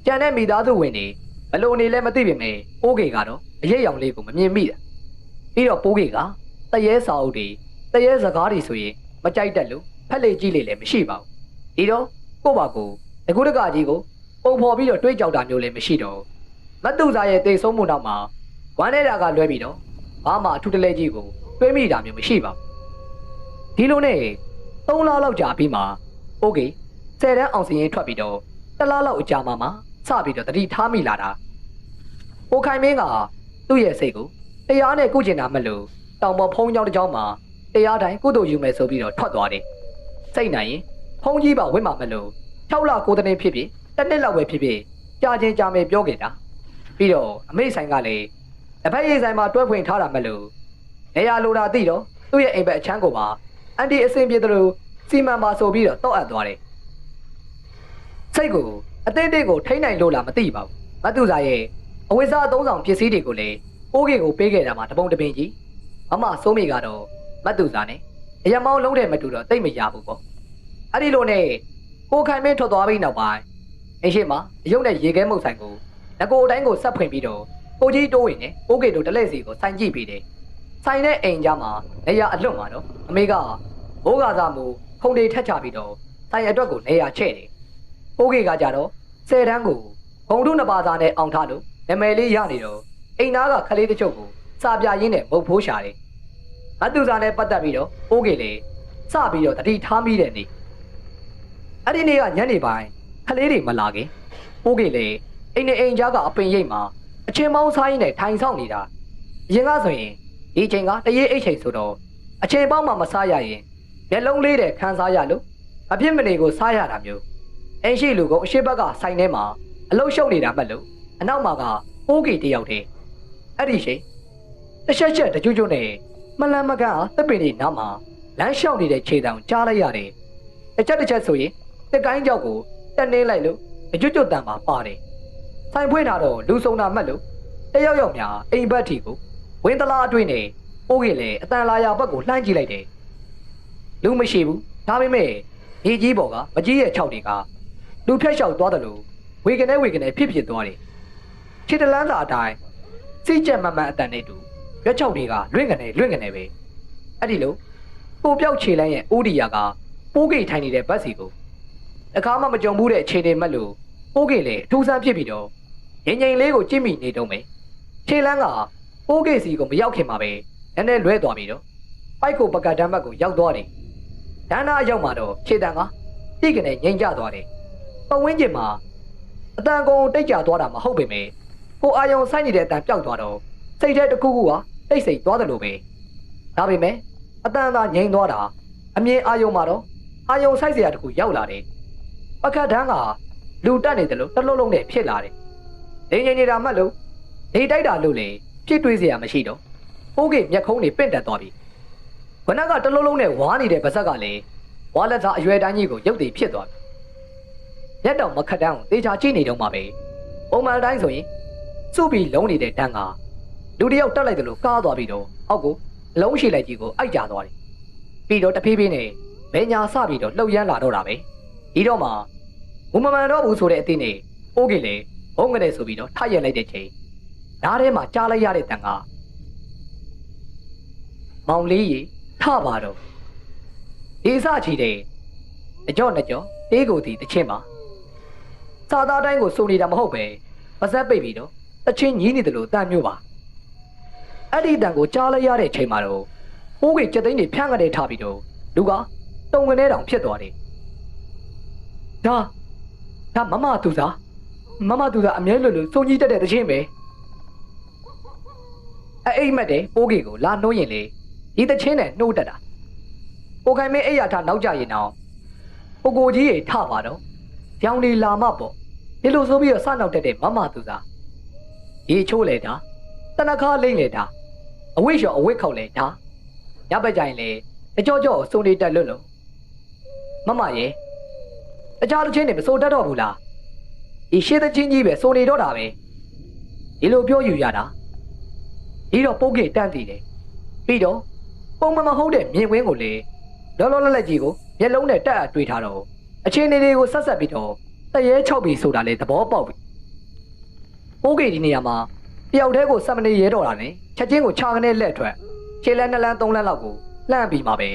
Speaker 1: ကြံတဲ့မိသားစုဝင်တွေဘလို့နေလဲမသိပေမဲ့ပိုးကေကတော့အရေးရောင်လေးကိုမမြင်မိတာပြီးတော့ပိုးကေကတရေစာအုပ်တွေတရေစကားတွေဆိုရင်မကြိုက်တတ်လို့ဖက်လေကြည့်လေလည်းမရှိပါဘူးဒီတော့ကို့ဘာကိုတကူတကကြီးကိုပုံဖော်ပြီးတော့တွေးကြောက်တာမျိုးလည်းမရှိတော့မတ်သူစာရဲ့တိတ်ဆုံးမှုနောက်မှာဝမ်းနေတာကလွဲပြီးတော့ဘာမှအထူးတလဲကြီးကိုတွေးမိတာမျိုးမရှိပါဘူးဒီလိုနဲ့3လလောက်ကြာပြီးမှโอเค10တန်းအောင်စရင်ထွက်ပြီးတော့1လလောက်အကြာမှစပြီးတော့တတိထားမိလာတာဟိုခိုင်မင်းကသူ့ရဲ့စိတ်ကိုတရားနဲ့ကုကျင်တာမလို့တောင်ပေါ်ဖုံးကြောင်းတစ်ကြောင်းမှာတရားတိုင်းကုသိုလ်ယူမယ်ဆိုပြီးတော့ထွက်သွားတယ်စိတ်နိုင်ရင်ဖုံးကြီးပါဝင့်မှာမလို့6လ9တနေ့ဖြစ်ဖြစ်တစ်နှစ်လောက်ပဲဖြစ်ဖြစ်ကြာချင်းကြာမယ်ပြောခဲ့တာပြီးတော့အမေဆိုင်ကလည်းတစ်ဖက်ရေးဆိုင်မှာတွဲဖွင့်ထားတာမလို့နေရာလိုတာသိတော့သူ့ရဲ့အိမ်ဘက်အချမ်းကိုပါအန်တီအစင်ပြေတယ်လို့စီမံပါဆိုပြီးတော့တောက်အပ်သွားတယ်စိတ်ကိုအသေးသေးကိုထိန်းနိုင်လို့လားမသိပါဘူးမတ်သူစာရဲ့အဝိဇ္ဇာအသုံးဆောင်ပစ္စည်းတွေကိုလည်းပိုးကေကိုပေးခဲ့တာမှာတပုံတပင်ကြီးမမစိုးမိကတော့မတ်သူစာနဲ့အရမောင်းလုံးတဲ့မတူတော့တိတ်မရဘူးပေါ့အဲ့ဒီလိုနဲ့ကိုခိုင်မင်းထွက်သွားပြီးနောက်ပိုင်းအင်းရှိမှာအယုံနဲ့ရေခဲမုတ်ဆိုင်ကိုငကိုအတိုင်းကိုဆက်ဖွင့်ပြီးတော့ကိုကြီးတိုးဝင်နဲ့ပိုးကေတို့တလဲစီကိုစိုင်ကြည့်ပြီးတယ်ဆိုင်တဲ့အိမ်ကြားမှာနေရအလွတ်မှာတော့အမေကဘိုးကစားမှုခုံတွေထက်ချပြီးတော့ဆိုင်အတွက်ကိုနေရချဲ့တယ်ပိုးကေကကြတော့10တန်းကိုဂုံထုနှစ်ပါးသားနဲ့အောင်ထားလို့နာမည်လေးရနေတော့အိမ်သားကခလေးတချို့ကိုစာပြရင်းနဲ့မုတ်ဖိုးရှာတယ်မတ်သူစာနဲ့ပတ်သက်ပြီးတော့ပိုးကေလေစပြီးတော့တတိထားမိတဲ့နေ့အဲ့ဒီနေ့ကညနေပိုင်းခလေးတွေမလာခင်ပိုးကေလေအိမ်နဲ့အိမ်ကြားကအပင်ရိပ်မှာအချင်းမောင်းစားရင်းနဲ့ထိုင်ဆောင်နေတာအရင်ကဆိုရင်ဒီချိန်ကတရေအိတ်ချိန်ဆိုတော့အချိန်ပေါင်းမှမစားရရင်မျက်လုံးလေးတဲ့ခန်းစားရလို့အပြစ်မနေကိုစားရတာမျိုးအိမ်ရှိလူကအရှိဘက်ကဆိုင်ထဲမှာအလုရှုပ်နေတာမှတ်လို့အနောက်မှာကပိုးကေတယောက်တည်းအဲ့ဒီချိန်တချက်ချက်တကြွကြွနဲ့မလန်မကန်အားတပ်ပင်တွေနားမှာလမ်းလျှောက်နေတဲ့ခြေတောင်ကြားလိုက်ရတယ်တစ်ချက်ဆိုရင်တက်ကိုင်းကြောက်ကိုတက်နေလိုက်လို့တကြွကြွတန်ပါပါတယ်ဆိုင်ဖွင့်တာတော့လူစုံတာမှတ်လို့တယောက်များအိမ်ဘက်ထီကိုဝင်းတလားအတွင်းနဲ့ပိုးကေလည်းအတန်လာရဘက်ကိုလှမ်းကြည့်လိုက်တယ်လူမရှိဘူးဒါပေမဲ့မြေကြီးပေါ်ကမကြီးရဲ့6တွေကလူဖြတ်လျှောက်သွားတယ်လို့ဝေကနေဖြစ်သွားတယ်ခြေတလန်းသာအတိုင်းစိတ်ကြက်မမှန်အတန်နဲ့တူရွက်6တွေကလွင့်ကနေပဲအဲ့ဒီလိုပိုပြောက်ခြေလန်းရဲ့အိုးဒီယာကပိုးကေထိုင်နေတဲ့ဘက်စီကိုအခါမှမကြုံဘူးတဲ့ခြေတွေမှတ်လို့ပိုးကေလည်းထူးဆန်းဖြစ်ပြီးတော့ငိမ့်လေးကိုကြည့်မိနေတော့မယ်ခြေလန်းကပိုးကေစီကိုမရောက်ခင်မှာပဲနည်းနည်းလွဲသွားပြီးတော့ပိုက်ကိုပကတ်တမ်းဘက်ကိုရောက်သွားတယ်ဒန်းနာအရောက်မှာတော့ခြေတန်းကတိကနေငိမ့်ကျသွားတယ်ပတ်ဝန်းကျင်မှာအတန်ကုန်တိတ်ကျသွားတာမဟုတ်ပေမဲ့ကိုအာယုံဆိုင်နေတဲ့အတန်ပျောက်သွားတော့စိတ်ထဲတစ်ခုခုကတိတ်ဆိတ်သွားတယ်လို့ပဲဒါပေမဲ့အတန်သာငိမ့်သွားတာအမြင်အာယုံမှာတော့အာယုံဆိုင်စရာတစ်ခုရောက်လာတယ်ပကတ်တန်းကလူတက်နေတယ်လို့တစ်လုံးလုံးနဲ့ဖြစ်လာတယ်နေငိမ့်နေတာမှတ်လို့နေတိုက်တာလို့လေဖြစ်တွေးစရာမရှိတော့ပိုးကေမျက်ခုံးတွေပင့်တက်သွားပြီခဏကတစ်လုံးလုံးနဲ့ဝါနေတဲ့ပါဇက်ကလည်းဝါလက်သားအရွယ်တိုင်းကြီးကိုရုပ်တည်ဖြစ်သွားပြီရက်တော့မခတ်တန်းကိုတေချာကြည့်နေတော့မှပဲပုံမှန်တိုင်းဆိုရင်စုပြီးလုံးနေတဲ့တန်းကလူတယောက်တက်လိုက်တယ်လို့ကားသွားပြီးတော့အောက်ကိုအလုံးရှိလိုက်ကြီးကိုအိုက်ကြသွားတယ်ပြီးတော့တဖြည်းဖြည်းနဲ့ဘယ်ညာစပြီးတော့လှုပ်ရမ်းလာတော့တာပဲဒီတော့မှဘုံမမှန်တော့ဘူးဆိုတဲ့အသင်းနဲ့ပိုးကေလေဘုံကလေးဆိုပြီးတော့ထရက်လိုက်တဲ့ချိန်ဓားထဲမှာကြားလိုက်ရတဲ့တန်ကမောင်လေးကြီးထပါတော့ဒီစချီတဲ့အကြော့နဲ့ကြော့တေးကိုတီတချင်းပါစာသားတိုင်းကိုစုံနေတာမဟုတ်ပဲပါဇက်ပိတ်ပြီးတော့တချင်းညီးနေတယ်လို့တန်မျိုးပါအဲ့ဒီတန်ကိုကြားလိုက်ရတဲ့ချိန်မှာတော့ပိုးကေကြက်သိန်းတွေဖြန့်ကနေထားပြီးတော့လူကတုံငနေတောင်ဖြစ်သွားတယ်ဒါမမသူစားအမြဲလို့စုံကြီးတက်တဲ့တချင်းပဲအိမ်မက်တဲ့ပိုးကေကိုလာနှိုးရင်လေဒီတချင်းနဲ့နှိုးတက်တာကိုခိုင်မင်းအိယာထားနောက်ကြရင်တော့ကိုကြီးရေထပါတော့ရောင်နေလာမပေါ့ဒီလိုဆိုပြီးတော့စနောက်တက်တဲ့မမသူစားရေချိုးလေတာတနခါလိမ့်လေတာအဝိရှော်အဝိခောက်လေတာညဘက်ကြရင်လေအကြောကြောစုံနေတက်လွတ်လို့မမရေတခြားတစ်ချင်းတွေမစိုးတတ်တော့ဘူးလား ဒီရှေ့တဲ့ချင်းကြီးပဲစိုးနေတော့တာပဲဒီလိုပြောယူရတာဒီတော့ပိုးကေတန်းတည်တယ်ပြီးတော့ပုံမှန်မဟုတ်တဲ့မြင်ကွင်းကိုလေလောလောလတ်လတ်ကြီးကိုမျက်လုံးနဲ့တက်အတွေ့ထားတော့အချင်းလေးတွေကိုဆက်ဆက်ပြီးတော့တရေ6ပြီဆိုတာလေသဘောပေါက်ပြီပိုးကေဒီနေရာမှာတယောက်တည်းကိုစက်မနေရဲတော့တာနဲ့ချက်ချင်းကိုခြာကနေလက်ထွက်ခြေလန်း2လန်း3လန်းလောက်ကိုလှမ်းပြီးမှာပဲ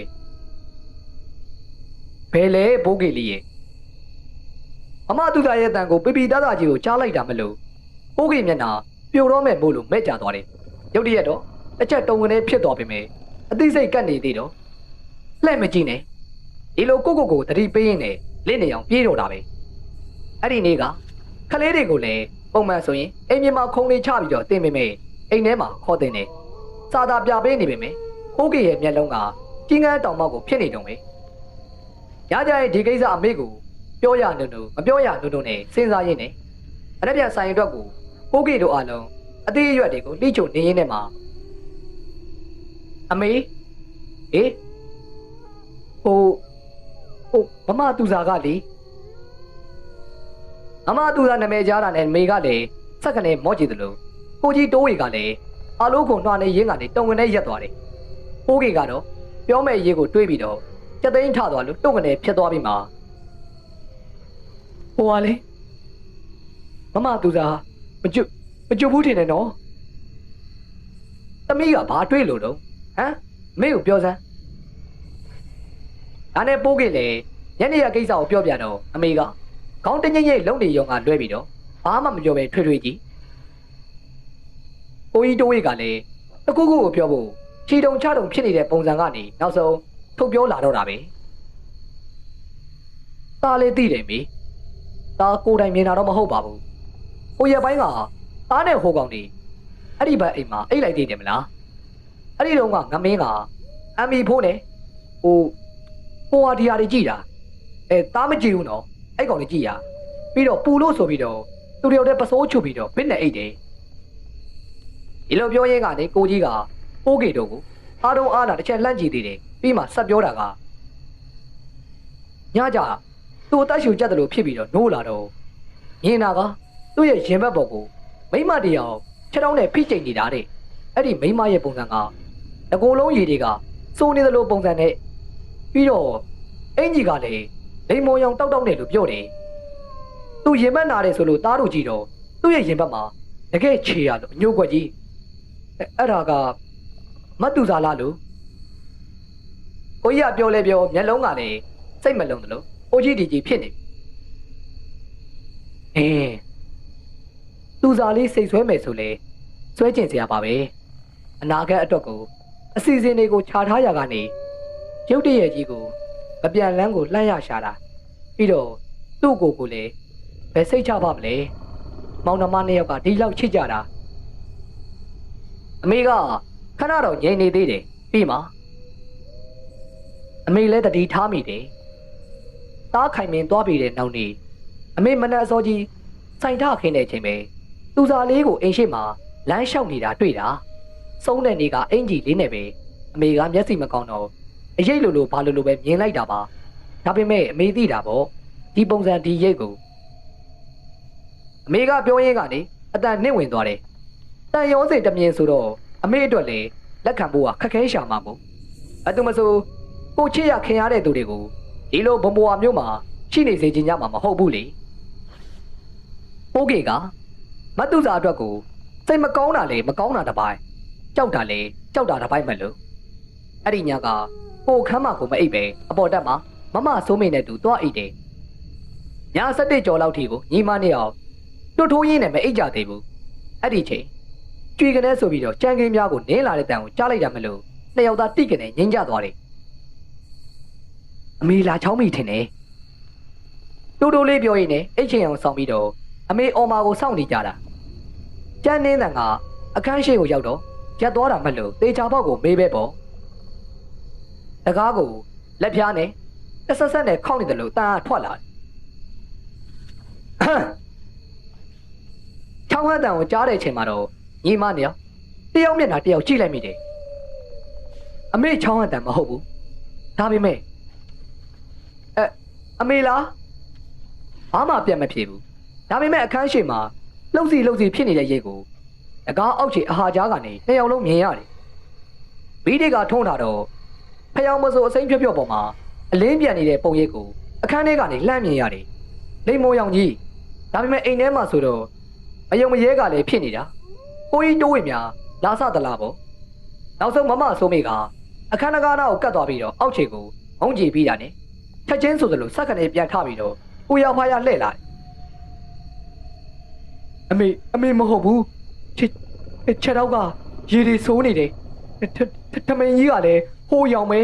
Speaker 1: ဘယ်လဲပိုးကေလေးရဲ့အမသူသားရဲ့တန်ကိုပြပြသားသားကြီးကိုကြားလိုက်တာမလို့ပိုးကေမျက်နှာပြိုတော့မဲ့မို့လို့မဲ့ကြသွားတယ်ရုတ်တရက်တော့အချက်တုံကနေဖြစ်သွားပြီမယ်အသိစိတ်ကတ်နေသေးတော့လှဲ့မကြည့်နဲ့ဒီလိုကိုတတိပေးရင်လည်းလင့်နေအောင်ပြေးတော့တာပဲအဲ့ဒီနေ့ကခလေးတွေကိုလည်းပုံမှန်ဆိုရင်အိမ်မြေမှာခုံလေးချပြီးတော့တင်ပေမဲ့အိမ်ထဲမှာခေါ်တင်တယ်စာသာပြပေးနေပေမဲ့ပိုးကေရဲ့မျက်လုံးကကြီးငန်းတောင်မောက်ကိုဖြစ်နေတုံပဲရကြရဲ့ဒီကိစ္စအမေကိုပြောရနုံနုံမပြောရနုံနုံနဲ့စဉ်းစားရင်းနဲ့အဲ့ဒါပြန်ဆိုင်အတွက်ကိုပိုးကေတို့အားလုံးအသေးအရွက်တွေကိုလှိချုံနေရင်းနဲ့မှာအမေဟေးဟိုမမသူစားကလေမမသူစားနာမည်ကြားတာနဲ့မေကလည်းစက်ကနေမော့ကြည့်တယ်လို့ကိုကြီးတိုးဝေကလည်းအလုံးကုန်နှွားနေရင်းကနေတုံကနေရက်သွားတယ်ပိုးကေကတော့ပြောမဲ့ရေးကိုတွေးပြီးတော့ကြက်သိန်းထသွားလို့တုံကနေဖြစ်သွားပြီးမှဟိုကလေမမသူစားမကျွဘူးထင်တယ်နော်သမီးကဘာတွေးလို့တော့ဟမ်မေကိုပြောစမ်းဒါနဲ့ပိုးကေလေညနေရကိစ္စကိုပြောပြတော့အမေကခေါင်းတငိမ့်ငိမ့်လုံနေရုံကလွဲပြီးတော့ဘာမှမပြောပဲထွေထွေကြီးကိုကြီးတိုးဝေကလည်းတကူကူကိုပြောဖို့ခြေတုံချတုံဖြစ်နေတဲ့ပုံစံကနေနောက်ဆုံးထုတ်ပြောလာတော့တာပဲตาလေးသိတယ်မေตาကိုယ်တိုင်မြင်တာတော့မဟုတ်ပါဘူးဟိုရပိုင်းကသားနဲ့ဟိုကောင်တွေအဲ့ဒီဘက်အိမ်မှာအိတ်လိုက်သေးတယ်မလားအဲ့ဒီတော့ကငမင်းကအမီဖိုးနဲ့ဟိုဟာဒီဟာတွေကြည်တာသားမကြည့်ဘူးနော်အဲ့ကောင်တွေကြည်ရပြီးတော့ပူလို့ဆိုပြီးတော့သူတယောက်တည်းပစိုးချုပ်ပြီးတော့ဘစ်နဲ့အိတ်တယ်ဒီလိုပြောရင်းကနေကိုကြီးကပိုးကေတို့ကိုအားလုံးအားလာတစ်ချက်လှမ်းကြည့်သေးတယ်ပြီးမှဆက်ပြောတာကညကြသူ့အသက်ရှူကြက်တယ်လို့ဖြစ်ပြီးတော့နိုးလာတော့မြင်တာကသူ့ရဲ့ရင်ဘက်ပေါ်ကိုမိမတယောက်ခြေထောက်နဲ့ဖိကျိန်နေတာတဲ့အဲ့ဒီမိမရဲ့ပုံစံကတကိုယ်လုံးရည်တွေကစိုးနေသလိုပုံစံနဲ့ပြီးတော့အင်ကြီးကလည်းလိမ်မော်ရောင်တောက်တောက်နဲ့လို့ပြောတယ်သူရင်ဘက်နာတယ်ဆိုလို့သားတို့ကြည့်တော့သူ့ရဲ့ရင်ဘက်မှာတကယ်ခြေရလို့အညို့ကွက်ကြီးအဲ့ဒါကမတ်တူစာလားလို့ကိုကြီးကပြောလဲပြောမျက်လုံးကလည်းစိတ်မလုံးသလိုအိုကြီးဒီကြီးဖြစ်နေသူစာလေးစိတ်ဆွဲမယ်ဆိုလေဆွဲကျင်စရာပါပဲအနာဂတ်အတွက်ကိုအစီအစဉ်တွေကိုခြာထားရကနေရုတ်တရက်ကြီးကိုမပြန်လန်းကိုလှမ်းရရှာတာပြီးတော့သူ့ကိုလည်းဘယ်စိတ်ချပါမလဲမောင်နှမနှစ်ယောက်ကဒီလောက်ချစ်ကြတာအမေကခဏတော့ငြိမ်နေသေးတယ်ပြီးမှအမေလည်းတတိထားမိတယ်တားခိုင်မင်းသွားပြီးတဲ့နောက်နေ့အမေမနက်အစောကြီးစိုင်ထခင်းတဲ့အချိန်ပဲသူစားလေးကိုအိမ်ရှိမှာလမ်းလျှောက်နေတာတွေ့တာစုံးတဲ့နေ့ကအင်ကြီးလေးနဲ့ပဲအမေကမျက်စိမကောင်းတော့အရိပ်လိုဘာလိုပဲမြင်လိုက်တာပါဒါပေမဲ့အမေသိတာပေါ့ဒီပုံစံဒီရိပ်ကိုအမေကပြောရင်းကနေအတန်နှင့်ဝင်သွားတယ်တန်ရောစိတ်တမြင်ဆိုတော့အမေအတွက်လည်းလက်ခံဖို့ကခက်ခဲရှာမှာမို့အတူမဆိုကိုချစ်ရခင်ရတဲ့သူတွေကိုဒီလိုဘုံဘွားမျိုးမှာရှိနေစေချင်ကြမှာမဟုတ်ဘူးလေပိုးကေကမတ်တူစာအတွက်ကိုစိတ်မကောင်းတာလေမကောင်းတာတစ်ပိုင်းကြောက်တာလေကြောက်တာတစ်ပိုင်းမလို့အဲ့ဒီညကကိုခမ်းမကိုမအိပ်ပဲအပေါ်တက်မှာမမဆိုးမိနဲ့တူသွားအိပ်တယ်ည7ကျော်လောက်ထိကိုညီမနဲ့အောင်တွတ်ထိုးရင်းနဲ့မအိပ်ကြသေးဘူးအဲ့ဒီချိန်ကြွေကနေဆိုပြီးတော့ကြံကင်းများကိုနင်းလာတဲ့တန်ကိုကြားလိုက်တာမလို့နှစ်ယောက်သားတိကနေငိမ့်ကြသွားတယ်အမေလာချောင်းမိထင်တယ်တိုးတိုးလေးပြောရင်းနဲ့အိတ်ချင်အောင်ဆောင်ပြီးတော့အမေအော်မာကိုစောင့်နေကြတာကြမ်းနင်းတန်ကအခန်းရှိကိုရောက်တော့ရက်သွားတာမလို့တေချာပေါက်ကိုမေးပဲပေါ့တကားကိုလက်ပြားနဲ့တဆက်ဆက်နဲ့ခောက်နေတယ်လို့တန်ကထွက်လာတယ်ချောင်းဟန်တန်ကိုကြားတဲ့အချိန်မှာတော့ညီမနဲ့တယောက်မျက်နှာတယောက်ကြည့်လိုက်မိတယ်အမေချောင်းဟန်တန်မဟုတ်ဘူးဒါပေမဲ့အမေလားဘာမှပြန်မဖြစ်ဘူး ဒါပေမဲ့အခန်းရှိမှာလှုပ်စီဖြစ်နေတဲ့ရိတ်ကိုတကားအောက်ခြေအဟာကြားကနေနှစ်ယောက်လုံးမြင်ရတယ်။ဗီဒီကထုံးတာတော့ဖျောင်းမစိုးအစိမ်းဖြော့ပေါ်မှာအလင်းပြန်နေတဲ့ပုံရိပ်ကိုအခန်းထဲကနေလှမ်းမြင်ရတယ်။လိမ္မောရောင်ကြီးဒါပေမဲ့အိမ်ထဲမှာဆိုတော့မယုံမရဲကလည်းဖြစ်နေတာ။ကိုကြီးတိုးဝင်များလာဆသလားပေါ့။နောက်ဆုံးမမဆိုးမိကအခန်းတကားနာကိုကတ်သွားပြီးတော့အောက်ခြေကိုငုံကြည့်ပြီးတာနဲ့ချက်ချင်းဆိုသလိုစက်ကနေပြန်ထပြီးတော့ဦးရောက်ဖားရလှဲ့လာတယ်။အမေမဟုတ်ဘူးချက်တော့ကရေတွေဆိုးနေတယ်ထမင်းကြီးကလည်းဟိုးရောင်ပဲ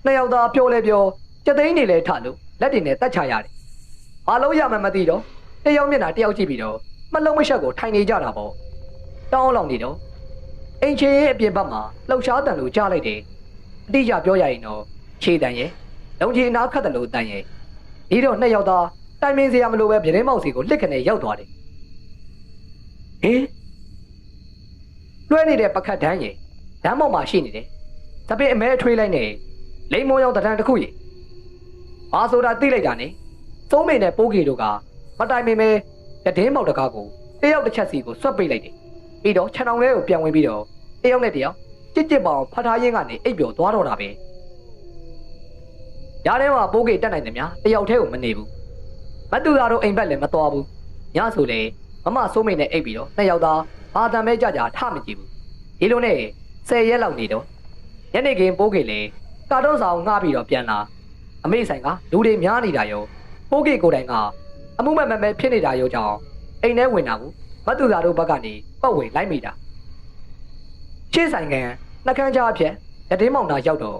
Speaker 1: နှစ်ယောက်သားပြောလဲပြောကြက်သိန်းနေလဲထလို့လက်တွေနဲ့တတ်ချရတယ်ဘာလို့ရမှမသိတော့တယောက်မျက်နှာတယောက်ကြည့်ပြီးတော့မလုံးမရှက်ကိုထိုင်နေကြတာပေါ့တောင်းလောင်နေတော့အင်ချေရဲ့အပြင်ဘက်မှာလှုပ်ရှားတန်လို့ကြားလိုက်တယ်အတိအကျပြောရရင်တော့ခြေတန်ရဲ့လုံချီအနာခတ်တယ်လို့တန်ရဲ့ဒီတော့နှစ်ယောက်သားတိုင်ပင်စရာမလိုပဲပြတင်းမောက်စီကိုလစ်ခနဲ့ရောက်သွားတယ်ဟေးလွှဲနေတဲ့ပကတ်တန်းရဲ့ဓာတ်မောက်မှာရှိနေတယ်တပည့်အမဲထွေးလိုက်နေလိမ္မောရောင်တံတစ်ခုရဲ့ဘာဆိုတာသိလိုက်တာနဲ့သုံးမိန်နဲ့ပိုးကေတို့ကမတိုင်ပင်ပဲပြတင်းမောက်တကားကိုတယောက်တစ်ချက်စီကိုဆွတ်ပိတ်လိုက်တယ်ပြီးတော့ခြံအောင်လေးကိုပြန်ဝင်ပြီးတော့တယောက်နဲ့တယောက်ကြစ်ပေါင်ဖတ်ထားရင်းကနေအိပ်ပျော်သွားတော့တာပဲရားထဲမှာပိုးကေတက်နိုင်တယ်များတယောက်တည်းကိုမနေဘူးမတူတာတို့အိမ်ဘက်လည်းမသွားဘူးညဆိုလေမမဆိုးမိန်နဲ့အိပ်ပြီးတော့နှစ်ယောက်သားဘာတံမဲကြထမကြည့်ဘူးဒီလိုနဲ့10ရက်လောက်နေတော့ညနေခင်းပိုးကေလေကာတွန်းဆောင်ငှားပြီးတော့ပြန်လာအမေဆိုင်ကလူတွေများနေတာရောပိုးကေကိုယ်တိုင်ကအမှုမဲ့ဖြစ်နေတာရောကြောင့်အိမ်ထဲဝင်တာဘူးမတူတာတို့ဘက်ကနေပတ်ဝေလိုက်မိတာရှေ့ဆိုင်ကန်နှကန်းကြားအဖြစ်ရတင်းမောင်နာရောက်တော့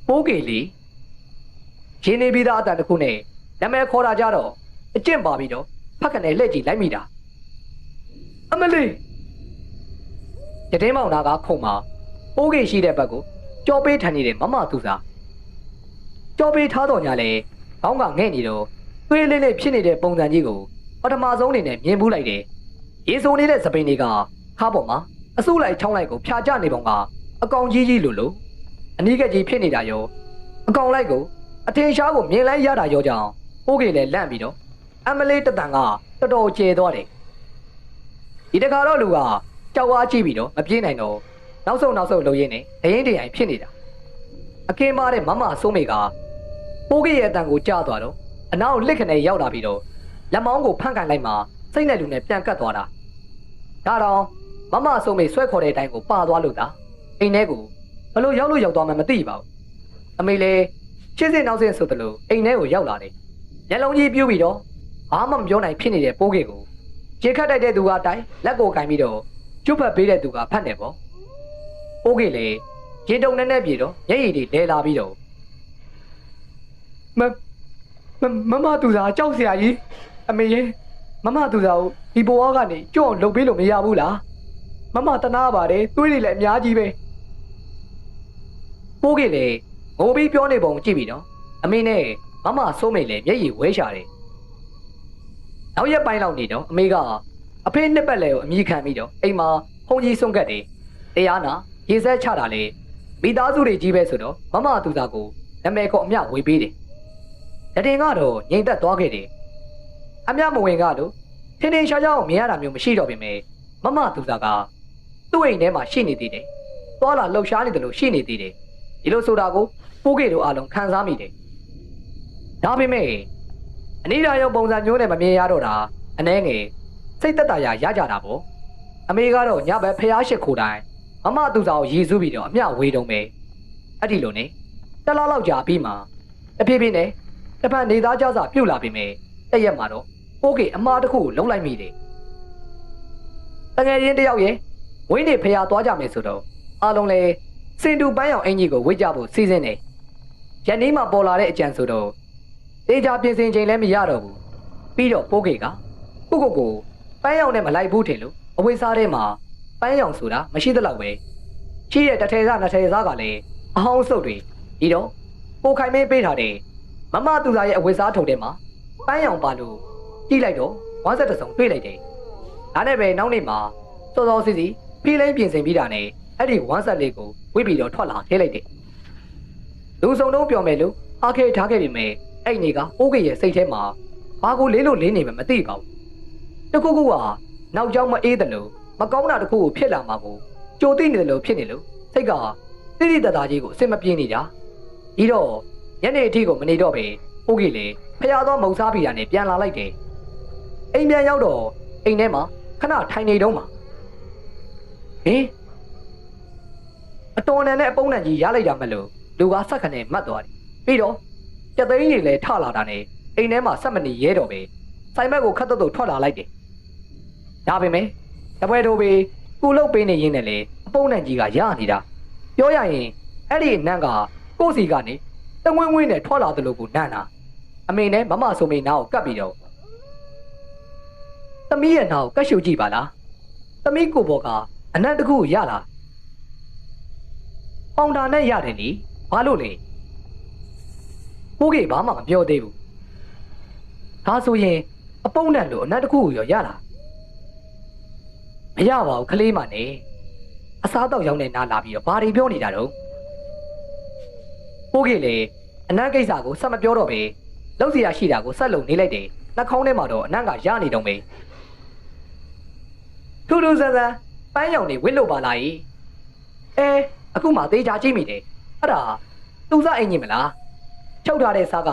Speaker 1: ပိုးကေလီရင်းနေပြီးသားအတန်တစ်ခုနဲ့နာမည်ခေါ်တာကြတော့အကျင့်ပါပြီးတော့ဖက်ကနေလက်ကြည့်လိုက်မိတာအမလီရတင်းမောင်နာကခုံမှာပိုးကေရှိတဲ့ဘက်ကိုကြောပေးထန်နေတဲ့မမသူစားကြောပေးထားတော့ညာလေခေါင်းကငဲ့နေတော့သွေးလေးဖြစ်နေတဲ့ပုံစံကြီးကိုပထမဆုံးအနေနဲ့မြင်ဘူးလိုက်တယ်ရေဆိုးနေတဲ့စပိန်တွေကခါပေါ်မှာအစုလိုက်ချောင်းလိုက်ကိုဖျာကျနေပုံကအကောင်ကြီးလိုအနီးကကြီးဖြစ်နေတာရောအကောင်လိုက်ကိုအထင်ရှားကိုမြင်လိုက်ရတာရောကြောင့်ပိုးကေလည်းလန့်ပြီးတော့အမလေးတတန်ကတော်တော်ကျဲသွားတယ်ဒီတခါတော့လူကကြောက်အားကြည့်ပြီးတော့မပြေးနိုင်တော့နောက်ဆုံးလုပ်ရင်းနဲ့ဒရင်တရိုင်ဖြစ်နေတာအခင်းမားတဲ့မမဆိုးမေကပိုးကေရဲ့အတန်ကိုကြားသွားတော့အနောက်လစ်ခနဲ့ရောက်လာပြီးတော့လက်မောင်းကိုဖန့်ကန်လိုက်မှစိတ်နဲ့လူနဲ့ပြန်ကတ်သွားတာဒါတော့မမဆိုးမေဆွဲခေါ်တဲ့အတိုင်းကိုပါသွားလို့တာအိမ်ထဲကိုဘလို့ရောက်သွားမှမသိပါဘူးအမေလည်းရှင်းစင်နောက်စင်ဆိုသလိုအိမ်ထဲကိုရောက်လာတယ်မျက်လုံးကြီးပြူးပြီးတော့ဘာမှမပြောနိုင်ဖြစ်နေတဲ့ပိုးကေကိုခြေခတ်တိုက်တဲ့သူကတိုင်းလက်ကိုကင်ပြီးတော့ကျွတ်ဖက်ပေးတဲ့သူကဖတ်နေပေါ့ပိုးကေလေရင်တုံနဲ့ပြေတော့မျက်ရည်တွေလဲလာပြီးတော့မမသူစားကြောက်စရာကြီးအမေရဲ့မမသူစားကိုဒီဘဝကနေကြောက်အောင်လုပ်ပေးလို့မရဘူးလားမမတနာပါတယ်သွေးတွေလည်းအများကြီးပဲပိုးကေလေငိုပြီးပြောနေပုံကြည့်ပြီးတော့အမေနဲ့မမဆိုးမိတ်လည်းမျက်ရည်ဝဲရှာတယ်နောက်ရက်ပိုင်းလောက်နေတော့အမေကအဖေနှစ်ပတ်လဲကိုအမိခံပြီးတော့အိမ်မှာဖုန်ကြီးဆုံးကတ်တယ်တရားနာရေစက်ချတာလေမိသားစုတွေကြီးပဲဆိုတော့မမသူသားကိုနာမည်ကိုအမြဝေပေးတယ်တတင်ကတော့ငြိမ်သက်သွားခဲ့တယ်အမြမဝင်ကလို့ထင်းထင်းရှားရှားကိုမြင်ရတာမျိုးမရှိတော့ပေမဲ့မမသူသားကသူ့အိမ်ထဲမှာရှိနေသေးတယ်သွားလာလှုပ်ရှားနေတယ်လို့ရှိနေသေးတယ်ဒီလိုဆိုတာကိုပိုးကေတို့အားလုံးခံစားမိတယ်ဒါပေမဲ့အနိဒာရုံပုံစံမျိုးနဲ့မမြင်ရတော့တာအနှဲငယ်စိတ်သက်သာရကြတာပေါ့အမေကတော့ညဘက်ဖျားရှိခိုးတိုင်းမမသူစားကိုရည်စူးပြီးတော့အမျှဝေးတုံးပဲအဲ့ဒီလိုနဲ့တလားလောက်ကြာပြီးမှတဖြည်းဖြည်းနဲ့တစ်ဖက်နေသားကြစာပြုတ်လာပြီမဲ့တရက်မှာတော့ပိုးကေအမားတစ်ခုကိုလုံးလိုက်မိတယ်တငယ်ချင်းတယောက်ရဲ့ဝင်းနေဖျားသွားကြမယ်ဆိုတော့အားလုံးလဲစင်တူပန်းရောင်အင်ကြီးကိုဝေ့ကြဖို့စီစဉ်တယ်ရန်နီးမှာပေါ်လာတဲ့အကြံဆိုတော့တေချာပြင်ဆင်ချိန်လည်းမရတော့ဘူးပြီးတော့ပိုးကေကကိုပန်းရောင်နဲ့မလိုက်ဘူးထင်လို့အဝေးစားထဲမှာပန်းရောင်ဆိုတာမရှိသလောက်ပဲရှိတဲ့တစ်ထည်စားနှစ်ထည်စားကလည်းအဟောင်းစုပ်တွေဒီတော့ကိုခိုင်မင်းပေးထားတဲ့မမသူသားရဲ့အဝေးစားထုံထဲမှာပန်းရောင်ပါလို့ကြည့်လိုက်တော့ဝမ်းဆက်တစ်စုံတွေ့လိုက်တယ်ဒါနဲ့ပဲနောက်နေ့မှာစောစီဖိလိမ့်ပြင်ဆင်ပြီးတာနဲ့အဲ့ဒီဝမ်းဆက်လေးကိုဝိပြီးတော့ထွက်လာထည့်လိုက်တယ်လူစုံတော့ပြောမယ်လို့အားခဲထားခဲ့ပြီမဲ့ အဲ့နေကအိုးကေရဲ့စိတ်ထဲမှာဘာကိုလေးလို့လေးနေမှမသိပါဘူးတခုခုကနောက်ကျောင်းမအေးတယ်လို့မကောင်းတာတခုကိုဖြစ်လာမှာကိုကြိုသိနေတယ်လို့ဖြစ်နေလို့စိတ်ကတိတိတသားကြီးကိုအစ်မပြေးနေတာပြီးတော့ညနေအထိကိုမနေတော့ပဲအိုးကေလေဖျားသောမုံစားပြီးတာနဲ့ပြန်လာလိုက်တယ်အိမ်ပြန်ရောက်တော့အိမ်ထဲမှာခဏထိုင်နေတော့မှာဟင်အတော်နန်နဲ့အပုံးနန်ကြီးရလိုက်တာမလို့လူကဆက်ခနဲ့မှတ်သွားတယ်ပြီးတော့ကြက်သိန်းကြီးလည်းထလာတာနဲ့အိမ်ထဲမှာဆက်မနေရဲတော့ပဲဆိုင်ဘက်ကိုခတ်တော့ထွက်လာလိုက်တယ်ဒါပေမဲ့တပွဲတို့ပဲကူလုတ်ပေးနေရင်းနဲ့လေအပုံးနန်ကြီးကရနေတာပြောရရင်အဲ့ဒီနန်းကကိုယ့်စီကနေတဝင်းဝင်းနဲ့ထွက်လာတယ်လို့ကိုနန်းတာအမေနဲ့မမဆိုမေနာကိုကပ်ပြီးတော့သမီးရဲ့နာကိုကတ်ရှုပ်ကြည့်ပါလားသမီးကိုဘောကအနံ့တကူရလားပေါင်တာနဲ့ရတယ်လေဘာလို့လဲကိုကြီးဘာမှမပြောသေးဘူးဒါဆိုရင်အပုံးနဲ့လို့အနံ့တကူကိုရောရလားမရပါဘူးခလေးမနဲ့အစားတော့ရောက်နေနားလာပြီးတော့ဘာတွေပြောနေတာတော့ကိုကြီးလေအနံ့ကိစ္စကိုဆက်မပြောတော့ပဲလောက်စီရရှိတာကိုဆက်လုံနေလိုက်တယ်နှာခေါင်းထဲမှာတော့အနံ့ကရနေတော့ပဲထူးထူးဆန်းဆန်းပန်းရောင်နေဝစ်လို့ပါလားအခုမှသေးချာကြည့်မိတယ်အဲ့ဒါသူစားအင်ကြီးမလားချုပ်ထားတဲ့စားက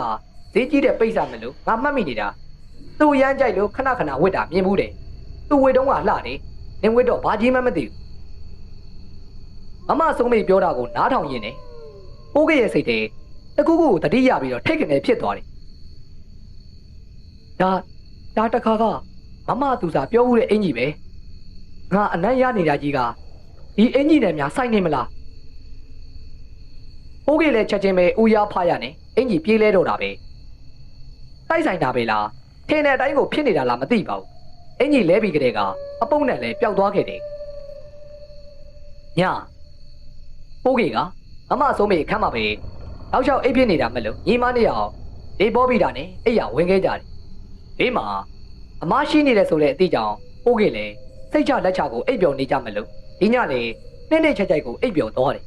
Speaker 1: ဈေးကြီးတဲ့ပိတ်စာမလို့ငါမှတ်မိနေတာသူရမ်းကြိုက်လို့ခဏခဏဝစ်တာမြင်ဘူးတယ်သူဝစ်တော့ကလှတယ်နင်ဝစ်တော့ဘာကြီးမှမသိဘူးမမဆုံးမေပြောတာကိုနားထောင်ရင်းနဲ့ပိုးကရဲ့စိတ်ထဲတကူကူကိုတတိယပြီးတော့ထိတ်ကနေဖြစ်သွားတယ်ဒါတခါကမမသူစားပြောဦးတဲ့အင်ကြီးပဲငါအနံ့ရနေတာကြီးကဒီအင်ကြီးနဲ့များစိုက်နေမလားအိုးကြီးလည်းချက်ချင်းပဲဦးရဖားရနဲ့အင်ကြီးပြေးလဲတော့တာပဲတိုက်ဆိုင်တာပဲလားထင်းတဲ့အတိုင်းကိုဖြစ်နေတာလားမသိပါဘူးအင်ကြီးလဲပြီးကြတဲ့ကအပုံနဲ့လည်းပျောက်သွားခဲ့တယ်ညအိုးကြီးကမမဆုံးမေခမ်းမှာပဲတောက်လျှောက်အိပ်ပြနေတာမလို့ညီမနေအောင်ဒီပေါ်ပြီးတာနဲ့အိပ်ရဝင်ခဲ့ကြတယ်ဒီမှာအမရှိနေတယ်ဆိုတဲ့အတိကြောင်အိုးကြီးလည်းစိတ်ချလက်ချကိုအိပ်ပျော်နေကြမလို့ဒီညလေနှင်းနှင်းချက်ချက်ကိုအိပ်ပျော်သွားတယ်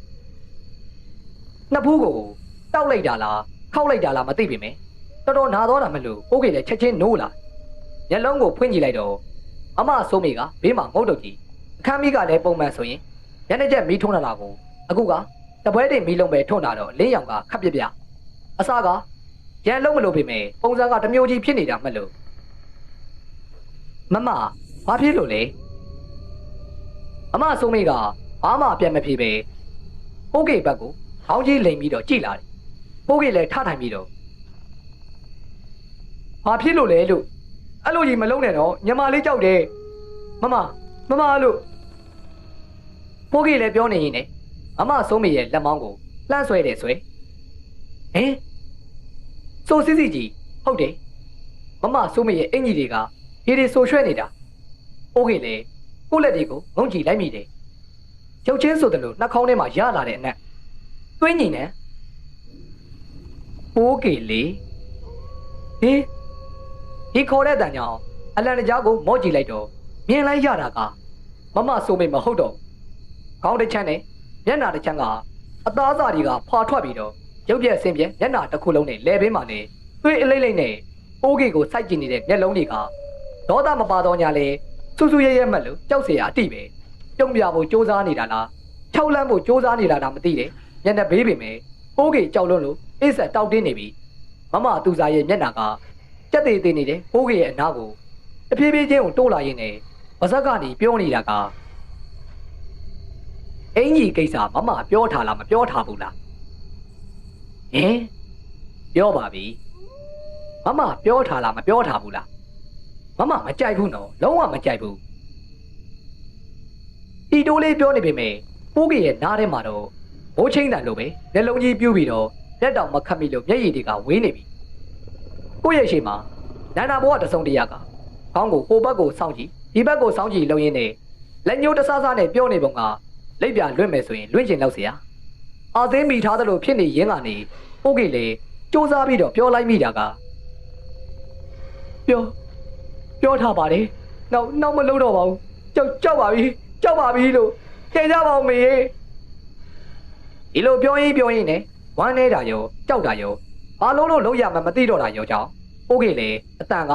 Speaker 1: နှစ်ဖူးကိုတောက်လိုက်တာလားခောက်လိုက်တာလားမသိပေမဲ့တော်တော်နာသွားတာမလို့အိုးကြီးလည်းချက်ချင်းနိုးလာမျက်လုံးကိုဖွင့်ကြည့်လိုက်တော့အမဆိုးမိကဘေးမှာငုတ်တုတ်ကြီးအခန်းမီးကလည်းပုံမှန်ဆိုရင်ညနေချက်မီးထုံးလာတာကိုအခုကတပွဲတိမ်မီးလုံးပဲထုံလာတော့လင်းရောင်ကခပ်ပြပြအစားကရန်လုံးမလို့ပေမဲ့ပုံစံကတမျိုးကြီးဖြစ်နေတာမလို့မမဘာဖြစ်လို့လဲအမဆုံးမိကဘာမှပြန်မဖြစ်ပဲပိုးကေဘက်ကိုခေါင်းကြီးလိမ်ပြီးတော့ကြည်လာတယ်ပိုးကေလည်းထထိုင်ပြီးတော့ဘာဖြစ်လို့လဲလို့အဲ့လိုကြီးမလုံးနဲ့တော့ညမလေးကြောက်တယ်မမလို့ပိုးကေလည်းပြောနေရင်နဲ့အမဆုံးမိရဲ့လက်မောင်းကိုလှမ်းဆွဲတယ်ဆွဲစိုးစစ်စစ်ကြီးဟုတ်တယ်မမဆုံးမိရဲ့အင်ကြီးတွေကဒီဆိုရွှဲနေတာပိုးကေလည်းကိုလက်တွေကိုငုံကြည့်လိုက်မိတယ်ရုပ်ချင်းဆိုတယ်လို့နှာခေါင်းထဲမှာရလာတဲ့အနက်သွင်းညီနဲ့ပိုးကေလေဒီခေါ်တဲ့တန်ကြောင်အလန်တကြားကိုမော့ကြည့်လိုက်တော့မြင်လိုက်ရတာကမမဆိုမိမဟုတ်တော့ခေါင်းတစ်ချမ်းနဲ့မျက်နှာတစ်ချမ်းကအသားစာတွေကဖွာထွက်ပြီးတော့ရုပ်ပြက်ဆင်းပြက်မျက်နှာတစ်ခုလုံးနဲ့လဲဘေးမှာနေသွေးအလိမ့်လိမ့်နဲ့ပိုးကေကိုစိုက်ကြည့်နေတဲ့မျက်လုံးတွေကဒေါသမပါတော့ညာလေဆူဆူရဲရဲမှတ်လို့ကြောက်เสียအတိပဲတုံပြဖို့စ조사နေတာလား၆လန်းဖို့စ조사နေတာလားမသိတယ်မျက်နှာဘေးပင်ပဲပိုးကေကြောက်လွန်းလို့အိဆက်တောက်တင်းနေပြီမမသူစားရဲ့မျက်နှာကကြက်သေးသေးနေတယ်ပိုးကေရဲ့အနားကိုတဖြည်းဖြည်းချင်းကိုတိုးလာရင်းနဲ့ဗဇက်ကနေပြောနေတာကအင်ကြီးကိစ္စမမပြောထားလားမပြောထားဘူးလားပြောပါပြီမမပြောထားလားမပြောထားဘူးလားမမမကြိုက်ဘူးနော်လုံးဝမကြိုက်ဘူးဤတိုးလေးပြောနေပေမဲ့ပိုးကေရဲ့နားထဲမှာတော့မိုးချင်းတန်လိုပဲလက်လုံးကြီးပြူးပြီးတော့လက်တောင်မခတ်မိလို့မျက်ရည်တွေကဝေးနေပြီကိုယ့်ရဲ့ရှိမှာနန္ဒာဘောကတစုံတရာကခေါင်းကိုဟိုဘက်ကိုစောင်းကြည့်ဒီဘက်ကိုစောင်းကြည့်လုံရင်းနဲ့လက်ညှိုးတဆဆနဲ့ပြောနေပုံကလက်ပြလွင့်မယ်ဆိုရင်လွင့်ကျင်လောက်เสียအာသိမိထားသလိုဖြစ်နေရင်းကနေပိုးကေလေစူးစမ်းပြီးတော့ပြောလိုက်မိတာကပြောထားပါတယ်နောက်မလုပ်တော့ပါဘူးကြောက်ပါပြီလို့ကြင်ကြပါဦးမေဒီလိုပြောရင်နဲ့ဝမ်းနေတာရောကြောက်တာရော ဘာလုံးလို့လုံးရမှမသိတော့တာရောကြောင်းအိုးကေလေအတန်က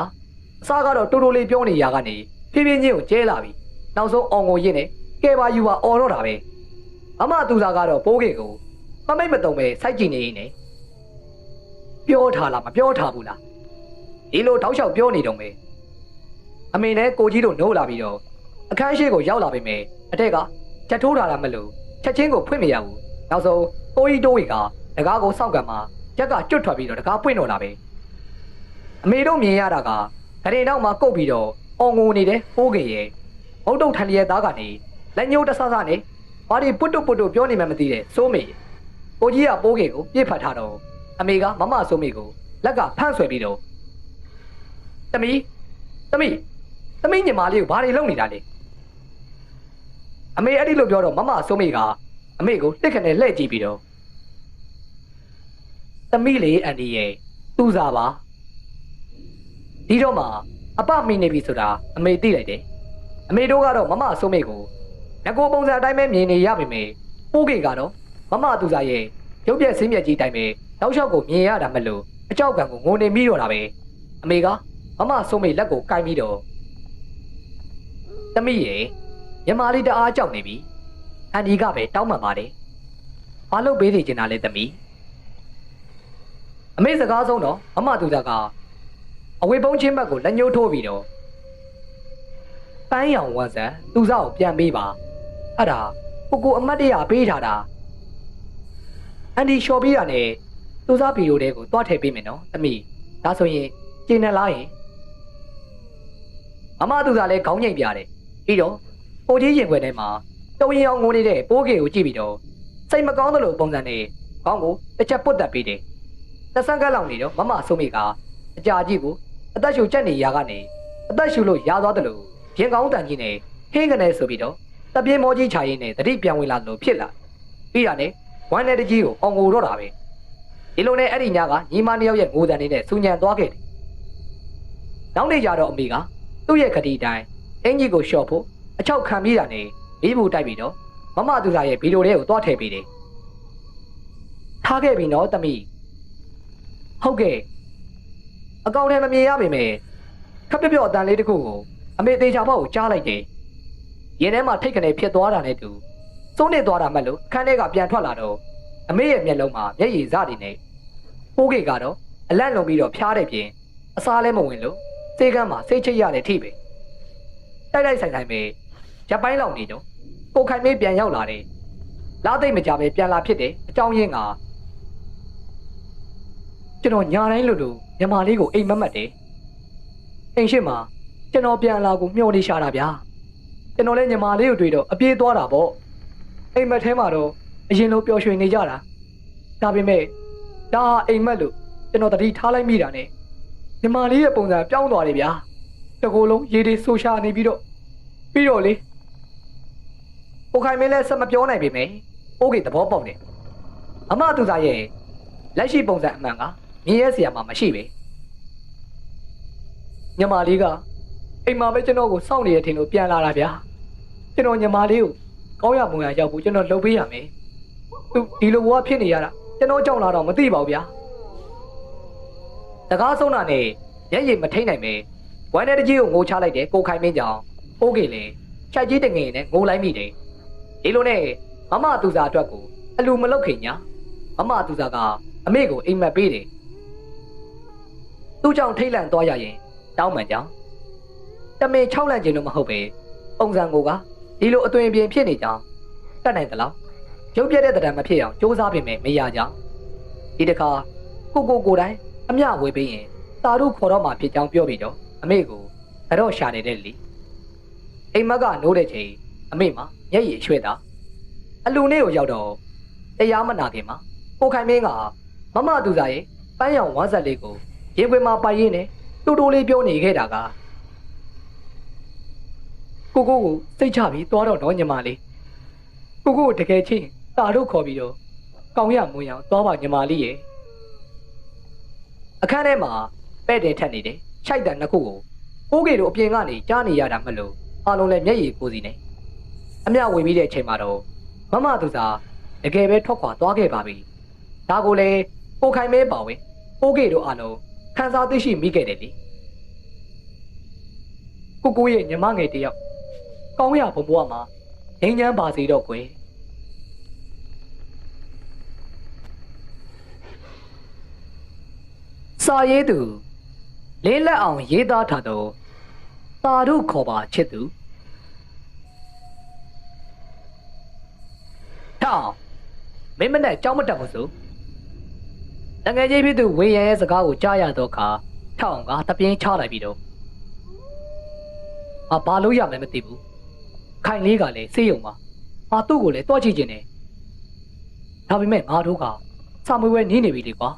Speaker 1: အစားကတော့တူတူလေးပြောနေရကနေဖြည်းဖြည်းချင်းကိုကျဲလာပြီနောက်ဆုံးအောင်ကိုရင်းနဲ့ကဲပါယူပါအော်တော့တာပဲအမသူစားကတော့ပိုးကေကိုမမိတ်မတုံပဲစိုက်ကြည့်နေနေပြောထားလားမပြောထားဘူးလားဒီလိုတောက်လျှောက်ပြောနေတော့မယ်အမေနဲ့ကိုကြီးတို့နှိုးလာပြီးတော့အခန်းရှိကိုရောက်လာပြီမယ်အထက်ကချက်ထိုးထားတာမလို့ချက်ချင်းကိုဖွင့်မရဘူးနောက်ဆုံးကိုကြီးတိုးဝေကတကားကိုစောင့်ကံမှာရက်ကကျွတ်ထွက်ပြီးတော့တကားပွင့်တော့လာပဲအမေတို့မြင်ရတာကဂရင်တော့မှကုတ်ပြီးတော့အောင်ငိုနေတဲ့ပိုးကေရဲ့မုတ်တုတ်ထန်ရဲ့သားကနေလက်ညှိုးတဆဆနဲ့ဘာဒီပုတ်တုပြောနေမှမသိတဲ့စိုးမေကိုကြီးကပိုးကေကိုပြစ်ဖတ်ထားတော့အမေကမမစိုးမေကိုလက်ကဖန့်ဆွဲပြီးတော့သမီးညီမလေးကိုဘာတွေလုပ်နေတာလဲအမေအဲ့ဒီလိုပြောတော့မမစိုးမေကအမေကိုတစ်ခနဲ့လှည့်ကြည့်ပြီးတော့သမီးလေးအန်ဒီရဲ့သူ့စားပါဒီတော့မှအပမိနေပြီဆိုတာအမေသိလိုက်တယ်အမေတို့ကတော့မမစိုးမေကိုငကိုပုံစံအတိုင်းပဲမြင်နေရပါမယ်ပိုးကေကတော့မမသူစားရဲ့ရုပ်ပြက်ဆင်းပြက်ကြီးတိုင်းပဲတောက်လျှောက်ကိုမြင်ရတာမလို့အကြောက်ကံကိုငိုနေမိတော့တာပဲအမေကမမစိုးမေလက်ကိုကိုင်းပြီးတော့သမီးရဲ့ညီမလေးတအားကြောက်နေပြီအန်ဒီကပဲတောင်းပန်ပါတယ်ဘာလို့ပေးနေချင်တာလဲသမီးအမေစကားဆုံးတော့မမသူစားကအဝေးပုံးချင်းဘက်ကိုလက်ညှိုးထိုးပြီးတော့ပန်းရောင်ဝတ်ဆက်သူစားကိုပြန်ပေးပါအဲ့ဒါကိုအမတ်တရပေးထားတာအန်ဒီလျှော်ပြီးတာနဲ့သူစားဗီဒီယိုတွေကိုတွားထည့်ပေးမယ်နော်သမီးဒါဆိုရင်ကျင်းနေလားယင်မမသူစားလည်းခေါင်းငိတ်ပြတယ်ပြီးတော့ကိုကြီးရင်ခွဲထဲမှာတုံရင်အောင်ငိုနေတဲ့ပိုးကေကိုကြည့်ပြီးတော့စိတ်မကောင်းသလိုပုံစံနဲ့ခေါင်းကိုတစ်ချက်ပုတ်တက်ပေးတယ်သက်ဆန်းကလောက်နေတော့မမဆုံးမိကအကြာကြီးကိုအသက်ရှူချက်နေရာကနေအသက်ရှူလို့ရသွားတယ်လို့ရင်ကောင်းတန်ကြီးနဲ့ဟင်းကနေဆိုပြီးတော့တပြင်းမောကြီးချရင်းနဲ့တတိပြန်ဝင်လာလို့ဖြစ်လာပြီးတာနဲ့ဝမ်းနဲ့တကြီးကိုအောင်ငိုတော့တာပဲဒီလိုနဲ့အဲ့ဒီညကညီမနှစ်ယောက်ရဲ့ငိုတန်နေတဲ့စူညံသွားခဲ့တယ်နောက်နေ့ကျတော့အမေကသူ့ရဲ့ခတီတိုင်းအင်ကြီးကိုရှော့ဖို့အချောက်ခံပြီးတာနဲ့မိဘူးတိုက်ပြီးတော့မမသူစားရဲ့ဗီဒီယိုတွေကိုတွားထည့်ပေးတယ်ထားခဲ့ပြီနော်သမီးဟုတ်ကဲ့အကောင့်ထဲမမြင်ရပါမယ်ခပ်ပြပြအတန်လေးတစ်ခုကိုအမေသေးချာဘောက်ကိုကြားလိုက်တယ်ရင်ထဲမှာထိတ်ကနေဖြစ်သွားတာနဲ့တူစိုးနေသွားတာမှလို့အခန်းထဲကပြန်ထွက်လာတော့အမေရဲ့မျက်လုံးမှာမျက်ရည်စတွေနဲ့ပိုးကေကတော့အလန့်လုံးပြီးတော့ဖျားတဲ့ပြင်အစားလဲမဝင်လို့စေကန်းမှာစိတ်ချိတ်ရတဲ့ထိပဲတိုက်ဆိုင်ပဲရပ်ပိုင်းလောက်နေတော့ကိုခိုင်မေးပြန်ရောက်လာတယ်လားသိမ့်မကြပဲပြန်လာဖြစ်တယ်အကြောင်းရင်းကကျွန်တော်ညာတိုင်းလို့ညီမလေးကိုအိမ်မက်တယ်အိမ်ရှိမှာကျွန်တော်ပြန်လာကိုမျှော်နေရှာတာဗျာကျွန်တော်လည်းညီမလေးကိုတွေ့တော့အပြေးသွားတာပေါ့အိမ်မက်ထဲမှာတော့အရင်လိုပျော်ရွှင်နေကြတာဒါပေမဲ့ဒါအိမ်မက်လို့ကျွန်တော်တတိထားလိုက်မိတာနဲ့ညီမလေးရဲ့ပုံစံပြောင်းသွားတယ်ဗျာတကူလုံးရေတွေဆူရှာနေပြီးတော့လေကိုခိုင်မင်းလည်းစမပြောနိုင်ပေမဲ့အိုးကေသဘောပေါက်တယ်အမသူစားရဲ့လက်ရှိပုံစံအမှန်ကမြင်ရစရာမှမရှိပဲညီမလေးကအိမ်မှာပဲကျွန်တော်ကိုစောင့်နေရထင်လို့ပြန်လာတာဗျာကျွန်တော်ညီမလေးကိုကောင်းရမွန်ရရောက်ဖို့ကျွန်တော်လှုပ်ပေးရမယ်သူဒီလိုဘဝဖြစ်နေရတာကျွန်တော်ကြောက်လာတော့မသိပါဘူးဗျာတကားဆုံးတာနဲ့ရဲရည်မထိန်နိုင်ပဲဝမ်းတဲ့တကြီးကိုငိုချလိုက်တယ်ကိုခိုင်မင်းကြောင့်အိုးကေလေခြိုက်ကြီးတငယ်နဲ့ငိုလိုက်မိတယ်ဒီလိုနဲ့မမသူစားအတွက်ကိုအလူမလုတ်ခင်ညာမမသူစားကအမေကိုအိမ်မက်ပေးတယ်သူ့ကြောင့်ထိတ်လန့်သွားရရင်တောင်းပန်ကြောင်းတမင်6လန့်ခြင်းလို့မဟုတ်ပဲပုံစံကိုကဒီလိုအသွင်ပြင်ဖြစ်နေကြောင်းတတ်နိုင်သလားရုပ်ပြတဲ့တံတန်မဖြစ်အောင်စူးစမ်းပြင်မယ်မရကြောင်းဒီတခါကိုတိုင်းအမျှဝေပေးရင်တာတို့ခေါ်တော့မှဖြစ်ကြောင်းပြောပြီးတော့အမေကိုကတော့ရှာနေတဲ့လီအိမ်မက်ကနိုးတဲ့ချိန်အမေမှာမျက်ရည်ရွှဲတာအလူနေကိုရောက်တော့တရားမနာခင်မှာကိုခိုင်မင်းကမမသူစားရဲ့ပန်းရောင်ဝါးဆက်လေးကိုရေခွေမှာပိုင်ရင်းနဲ့တူတူလေးပြောနေခဲ့တာကကိုစိတ်ချပြီးသွားတော့ညီမလေးကိုတကယ်ချင်းတာတို့ခေါ်ပြီးတော့ကောင်းရမွန်ရအောင်သွားပါညီမလေးရဲ့အခန်းထဲမှာပဲ့တယ်ထက်နေတယ်ခြိုက်တန်နှစ်ခုကိုပိုးကေတို့အပြင်ကနေကြားနေရတာမလို့အားလုံးလည်းမျက်ရည်ကိုစီနေအမျှဝေပြီးတဲ့အချိန်မှာတော့မမသူစားတကယ်ပဲထွက်ခွာသွားခဲ့ပါပြီဒါကိုလည်းကိုခိုင်မဲပါဝင် အိုးကေတို့အားလုံးခံစားသိရှိမိခဲ့တယ်လေကိုရဲ့ညီမငယ်တယောက်ကောင်းရဘုံဘွားမှာငင်းချမ်းပါစေတော့ကွယ်စာရေးသူလေးလက်အောင်ရေးသားထားသောတာရုခေါ်ပါချစ်သူထောင်မင်းမနဲ့ကြောက်မတက်ဘူးဆိုတငယ်ချင်းဖြစ်သူဝေရန်ရဲ့စကားကိုကြားရတော့ခါထောင်ကတပြင်းချလိုက်ပြီးတော့ဘာလို့ရမလဲမသိဘူးခိုင်လေးကလည်းစေးရုံမှာသူ့ကိုလည်းတွားကြည့်ခြင်းနဲ့ဒါပေမဲ့ငါတို့ကစာမွေးပွဲနေနေပြီလေကွာ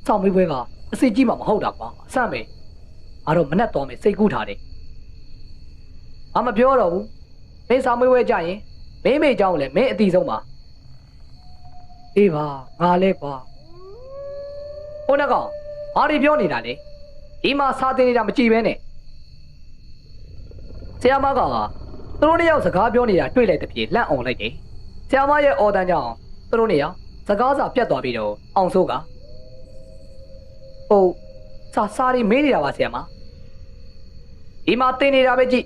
Speaker 1: စာမွေးပွဲကအစီကြီးမှမဟုတ်တာကွာအဆန့်ပဲငါတို့မနဲ့တော်မယ်စိတ်ကူးထားတယ်မပြောတော့ဘူးမင်းစာမွေးပွဲကြရင်မင်းမေเจ้าလည်းမင်းအတီဆုံးပါအေးပါငါလဲကွာဟိုနှကောင်ဘာတွေပြောနေတာလဲဒီမှာစာသင်နေတာမကြည့်ပဲနဲ့ဆရာမကသူတို့နှစ်ယောက်စကားပြောနေတာတွေ့လိုက်တဲ့ပြေလန့်အောင်လိုက်တယ်ဆရာမရဲ့အော်တန်းကြောင့်သူတို့နှစ်ယောက်စကားစာပြတ်သွားပြီးတော့အောင်ဆိုးကဟုတ်စာရီမေးနေတာပါဆရာမဒီမှာသင်နေတာပဲကြည့်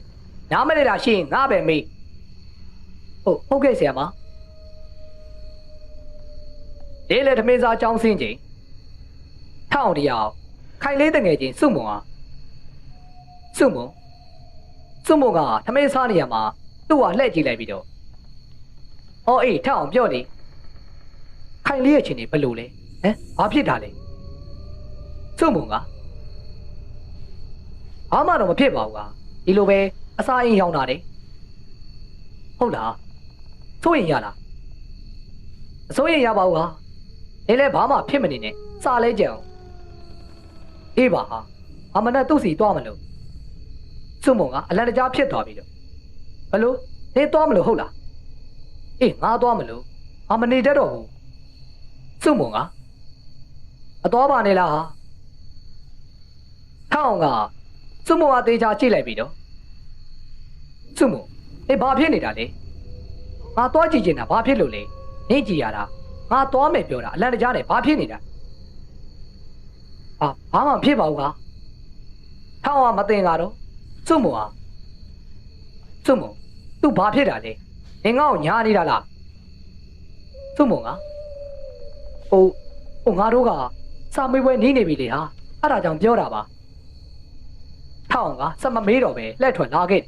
Speaker 1: နားမလဲတာရှိရင်ငါပဲမေးဟုတ်ကဲ့ဆရာမဒီလေထမင်းစားចောင်းစင်းချိန်ထောင်တယောက်ခိုင်လေးတငယ်ချင်းစုမုံစုမုံကထမင်းစားနေရမှာသူ့ဟာလှည့်ကြည့်လိုက်ပြီးတော့အေးထောင်ပြောလေခိုင်လေးရဲ့ချင်းနေဘယ်လိုလဲဘာဖြစ်တာလဲစုမုံကဘာမှတော့မဖြစ်ပါဘူးကဒီလိုပဲအစာအိမ်ရောက်တာတယ်ဟုတ်လားစိုးရင်ရလားအစိုးရင်ရပါဘူးဟာနေလဲဘာမှဖြစ်မနေနဲ့စာလဲကြံအောင်အေးပါဟာအမနဲ့သူ့စီသွားမလို့စုမုံကအလန်တကြားဖြစ်သွားပြီလို့ဘလို့နေသွားမလို့ဟုတ်လားအေးငါသွားမလို့မနေတတ်တော့ဘူးစုမုံကအသွားပါနေလားဟာထောင်ကစုမုံအသေးချာကြည့်လိုက်ပြီတော့စုမုံဘာဖြစ်နေတာလဲငါသွားကြည့်ချင်တာဘာဖြစ်လို့လဲနေကြည့်ရတာငါသွားမယ်ပြောတာအလန်တကြားနဲ့ဘာဖြစ်နေတာဘာမှဖြစ်ပါဘူးကွာထောင်ကမတင်ကတော့စုမုံသူဘာဖြစ်တာလဲနေငါ့ကိုညားနေတာလားစုမုံကငါတို့ကစာမေးပွဲနေပြီလေဟာအဲ့ဒါကြောင့်ပြောတာပါထောင်ကစမမေးတော့ပဲလက်ထွက်လာခဲ့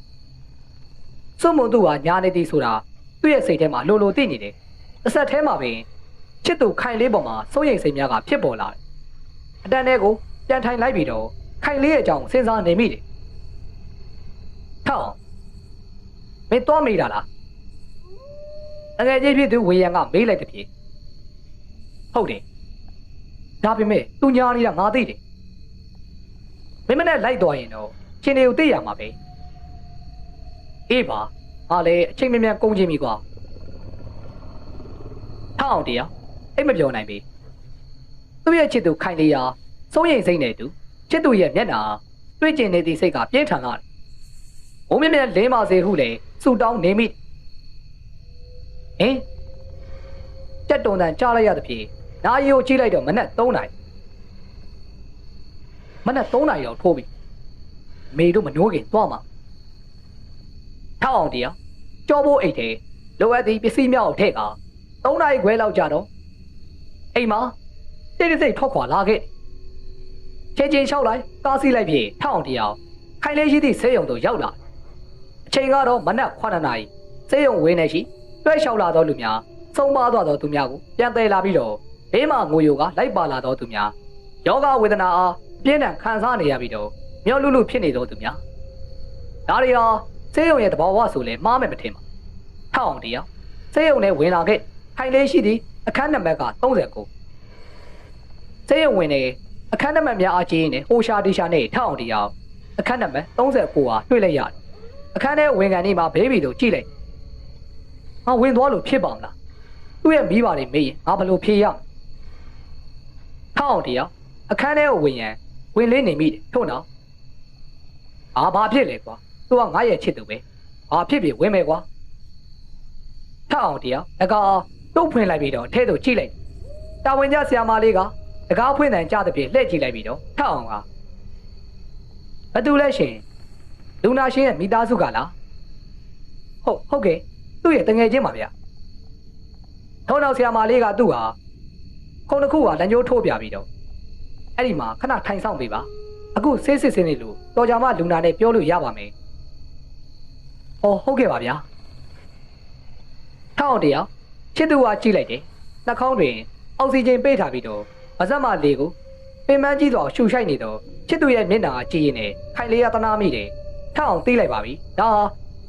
Speaker 1: စုမုံသူကညားနေသည်ဆိုတာသူ့ရဲ့စိတ်ထဲမှာလိုလိုသိနေတယ်အဆက်ထဲမှာပင်ချစ်သူခိုင်လေးပေါ်မှာစိုးရိမ်စိတ်များကဖြစ်ပေါ်လာတယ်အတန်ထဲကိုပြန်ထိုင်လိုက်ပြီးတော့ခိုင်လေးရဲ့အကြောင်းစဉ်းစားနေမိတယ်ထောင်မင်းသွားမိတာလားအငယ်ချင်းဖြစ်သူဝေရန်ကမေးလိုက်တဲ့ပြေဟုတ်တယ်ဒါပေမဲ့သူညာနေတာငါသိတယ်မင်းမနဲ့လိုက်သွားရင်တော့ချင်းတွေကိုသိရမှာပဲအေးပါငါလည်းအချိန်မြန်ကုန်ချင်းပြီကွာထောင်တရားအိတ်မပြောနိုင်ပြီသူ့ရဲ့ချစ်သူခိုင်လေးရာစိုးရိမ်စိတ်နဲ့တူချစ်သူရဲ့မျက်နှာတွေ့ကျင်နေသည့်စိတ်ကပြင်းထန်လာတယ်ဘုံမြမြလင်းပါစေဟုလေစူတောင်းနေမိကြက်တုံတန်ကြားလိုက်ရသဖြင့်နာရီကိုကြည့်လိုက်တော့မနက်3 နာရီတော့ထိုးပြီမေတို့မနှိုးခင်သွားမှာထောက်အောင်တရားကြောဖို့အိတ်ထဲလိုအပ်သည့်ပစ္စည်းများကိုထည့်က3 နာရီခွဲလောက်ကြာတော့အိမ်မှာတိတ်တိတ်ထွက်ခွာလာခဲ့ချင်းချင်းလျှောက်လိုက်ကားစီးလိုက်ပြီးထောက်အောင်တရားခိုင်လေးရှိသည့်ဆေးရုံသို့ရောက်လာအချိန်ကတော့မနက်9 နာရီဆေးရုံဝင်းနေရှိတွဲလျှောက်လာသောလူများဆုံးပါသွားသောသူများကိုပြန်တယ်လာပြီးတော့ဘေးမှာငိုယိုကလိုက်ပါလာသောသူများယောဂဝေဒနာအားပြင်းထန်ခံစားနေရပြီးတော့မျောလူလူဖြစ်နေသောသူများဒါတွေဟာဆေးရုံရဲ့သဘာဝဆိုလဲမှားမယ်မထင်ပါထောက်အောင်တရားဆေးရုံနဲ့ဝင်လာခဲ့ခိုင်လေးရှိသည့်အခန်းနံပါတ်က39ဆေးရုံဝင်နေအခန်းနံပါတ်များအားကြီးနေဟိုရှာတီရှာနဲ့ထောက်အောင်တရားအခန်းနံပါတ်39ဟာတွေ့လိုက်ရတယ်အခန်းထဲဝင်ကန်နေမှာဘေးဘီတို့ကြည့်လိုက်ငါဝင်သွားလို့ဖြစ်ပါမလားသူ့ရဲ့မိဘတွေမေးရင်ငါဘယ်လိုဖြေရမလဲထောက်အောင်တရားအခန်းထဲကိုဝင်ရန်ဝင်လေးနေမိတယ်ထို့နော်ဘာဖြစ်လဲကွာသူကငါရဲ့ချစ်သူပဲဘာဖြစ်ဖြစ်ဝင်မယ်ကွာထောက်အောင်တရားအကောင်တုတ်ဖွင့်လိုက်ပြီးတော့ထဲသို့ကြည့်လိုက်တာဝန်ကျဆရာမလေးက တကားဖွင့်တဲ့ကြားတဲ့ပြေလှည့်ကြည့်လိုက်ပြီးတော့ထအောင်ကဘသူလဲရှင်လူနာရှင်ရဲ့မိသားစုကလားဟုတ်ကဲ့သူ့ရဲ့တငယ်ချင်းပါဗျထုံးတော်ဆရာမလေးကသူ့ဟာခုံတစ်ခုကလက်ညှိုးထိုးပြပြီးတော့အဲ့ဒီမှာခဏထိုင်ဆောင်ပေးပါအခုဆေးစစ်စင်းနေလို့တော်ကြမလူနာနဲ့ပြောလို့ရပါမယ်ဟုတ်ကဲ့ပါဗျာထောက်အောင်တရားချစ်သူကကြည့်လိုက်တယ်နှာခေါင်းတွင်အောက်ဆီဂျင်ပေးထားပြီးတော့ဗစက်မလေးကိုပင်ပန်းကြီးစွာရှူရှိုက်နေတော့ချစ်သူရဲ့မျက်နှာကြည့်ရင်လည်းခိုင်လေးရတနာမိတယ်ထောက်အောင်သိလိုက်ပါပြီဒါ